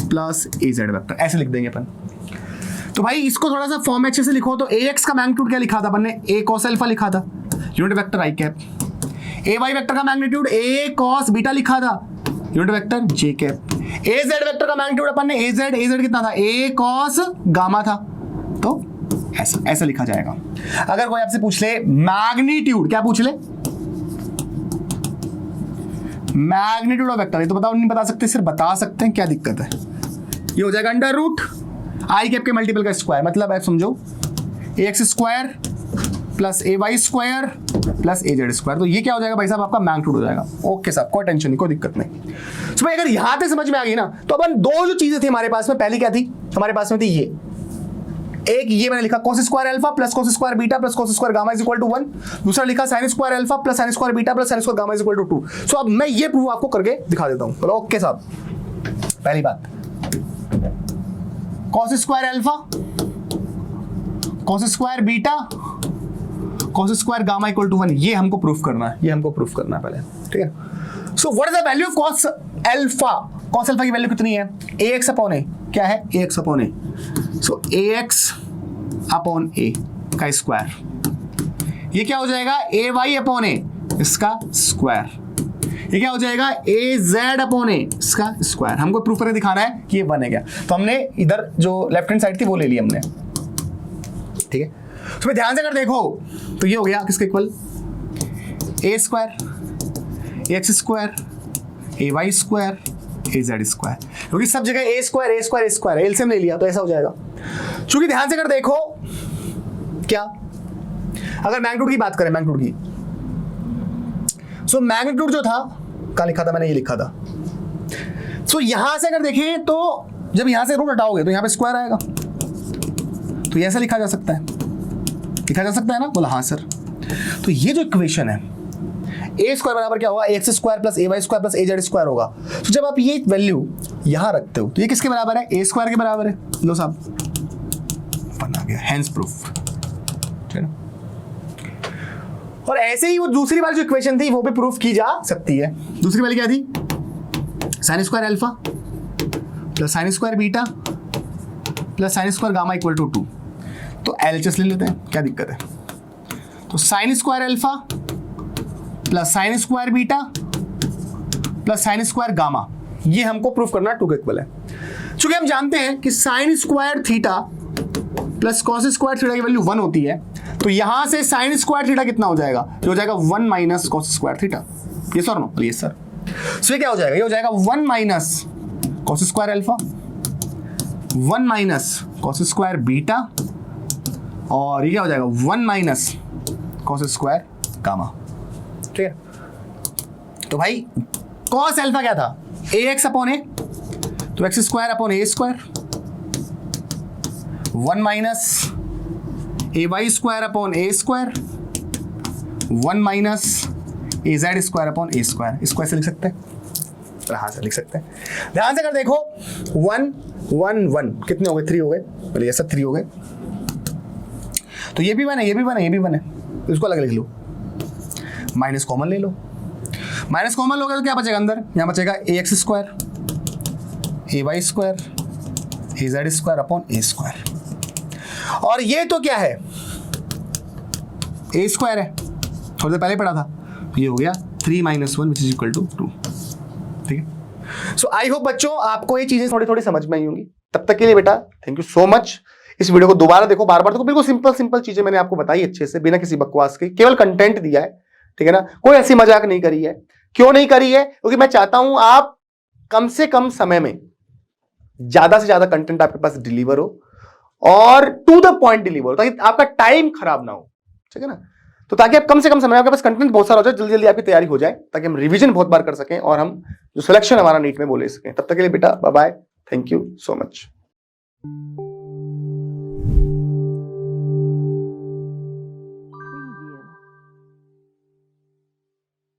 plus az vector, ऐसे लिख देंगे अपन। तो भाई इसको थोड़ा सा फॉर्म अच्छे से लिखो तो ax का मैग्नीट्यूड क्या लिखा था अपन ने, a cos अल्फा लिखा था, यूनिट वेक्टर आई कैप। ay वेक्टर का मैग्नीट्यूड a cos बीटा लिखा था, unit vector j cap. az vector का मैग्नीट्यूड अपन ने az कितना था, a cos गामा था, तो ऐसा ऐसा लिखा जाएगा। अगर कोई आपसे पूछ ले मैग्नीट्यूड, क्या पूछ ले, मैग्नीट्यूड ऑफ वेक्टर, ये तो बताओ नहीं बता सकते, सिर्फ बता सकते हैं, क्या दिक्कत है। ये हो जाएगा अंडर रूट आई कैप के मल्टीपल का स्क्वायर, मतलब है समझो ax square plus ay square plus az square, तो ये क्या हो जाएगा भाई साहब, आपका मैग्नीट्यूड हो जाएगा। ओके साहब, कोई टेंशन नहीं, कोई दिक्कत नहीं। तो भाई अगर यहां पे समझ में आ गई ना, तो अपन दो जो चीजें थी हमारे पास में, पहली क्या थी हमारे पास में थी ये, एक ये मैंने लिखा cos square alpha plus cos square beta plus cos square gamma is equal to 1, दूसरा लिखा sin square alpha plus sin square beta plus sin square gamma is equal to 2। So अब मैं ये प्रूफ आपको करके दिखा देता हूं, बोलो ओके साहब। पहली बात, cos square alpha cos square beta cos square gamma equal to 1, ये हमको प्रूफ करना है, ये हमको प्रूफ करना है पहले, ठीक है। So what is the value of cos alpha, cos alpha की वैल्यू कितनी है, ax अपॉन a, क्या है ax upon a, so ax upon a का स्क्वायर, ये क्या हो जाएगा ay अपॉन a इसका स्क्वायर, ये क्या हो जाएगा az अपॉन a इसका स्क्वायर। हमको प्रूफ करके दिखाना है कि ये 1 है क्या, तो हमने इधर जो लेफ्ट हैंड साइड थी वो ले ली हमने, ठीक है। तो मैं ध्यान से अगर देखो तो ये हो गया किसके equal, a square ax square ay square az square, क्योंकि सब जगह a square a square a square LCM ले लिया तो ऐसा हो जाएगा। चूंकि ध्यान से अगर देखो क्या, अगर मैग्नीट्यूड की बात करें, मैग्नीट्यूड की, सो मैग्नीट्यूड जो था क्या लिखा था मैंने, ये लिखा था। सो यहां से अगर देखें तो जब यहां से रूट हटाओगे तो यहां पे स्क्वायर आएगा, तो ये ऐसा लिखा जा सकता है, लिखा जा सकता है ना, बोला हाँ सर। तो ये जो इक्वेशन है a स्क्वायर बराबर क्या होगा, x square plus ay square plus az square होगा। तो जब आप ये वैल्यू यहां रखते हो तो ये किसके बराबर है, a स्क्वायर के बराबर है। लो साहब, बना गया, हेंस प्रूफ, ठीक है ना। और ऐसे ही वो दूसरी वाली जो इक्वेशन थी वो भी प्रूफ की जा सकती है। दूसरी वाली क्या थी, sine square alpha plus sine square beta plus sine square gamma equal to 2, तो एलएचएस ले लेते हैं, क्या दिक्कत है। तो sign square alpha plus sine square beta plus sine square gamma, ये हमको प्रूफ करना 2 के इक्वल है। चूंकि हम जानते हैं कि sine square theta plus cos square theta की वैल्यू 1 होती है, तो यहां से साइन स्क्वायर थीटा कितना हो जाएगा, ये हो जाएगा 1 माइनस कॉस स्क्वायर थीटा। ये सर नो, ये सर, सो ये क्या हो जाएगा, ये हो जाएगा 1 minus cos square alpha 1 minus cos square beta, और ये क्या हो जाएगा 1 माइनस कॉस स्क्वायर गामा, ठीक है। तो भाई कॉस अल्फा क्या था, ax अपॉन a, तो x square upon a square 1 minus ay square upon a square 1 minus az square upon a square, इसको ऐसे लिख सकते हैं, हाँ से लिख सकते हैं। ध्यान से अगर देखो 1 1 1 कितने हो गए, 3 हो गए, बोले ये सब 3 हो गए, तो ये भी 1 है, ये भी 1 है, ये भी 1 है, तो इसको अलग लिख लो, माइनस कॉमन ले लो, माइनस कॉमन लोगे तो क्या बचेगा अंदर, यहाँ बचेगा ax square ay square az square upon a square, और ये तो क्या है a स्क्वायर है, थोड़ी देर पहले पढ़ा था, ये हो गया 3 minus 1 which is equal to 2, ठीक है। सो आई होप बच्चों आपको ये चीजें थोड़ी थोड़ी समझ में आई होंगी। तब तक के लिए बेटा थैंक यू सो मच। इस वीडियो को दोबारा देखो, बार बार देखो, बिल्कुल सिंपल सिंपल चीजें मैंने आपको बताई अच्छे से, बिना किसी बकवास के, केवल कंटेंट दिया है, ठीक है ना, कोई ऐसी मजाक नहीं करी है। क्यों नहीं करी है, क्योंकि मैं चाहता हूं आप कम से कम समय में ज्यादा से ज्यादा कंटेंट आपके पास डिलीवर हो और टू द पॉइंट डिलीवर हो, ताकि आपका टाइम खराब ना हो, ठीक है ना। तो ताकि आप कम से कम समय में आपके पास कंटेंट बहुत सारा हो जाए, जल्दी जल्दी आपकी तैयारी हो जाए, ताकि हम रिवीजन बहुत बार कर सकें और हम जो सिलेक्शन हमारा नीट में वो ले सकें। तब तक के लिए बेटा bye bye, thank you so much.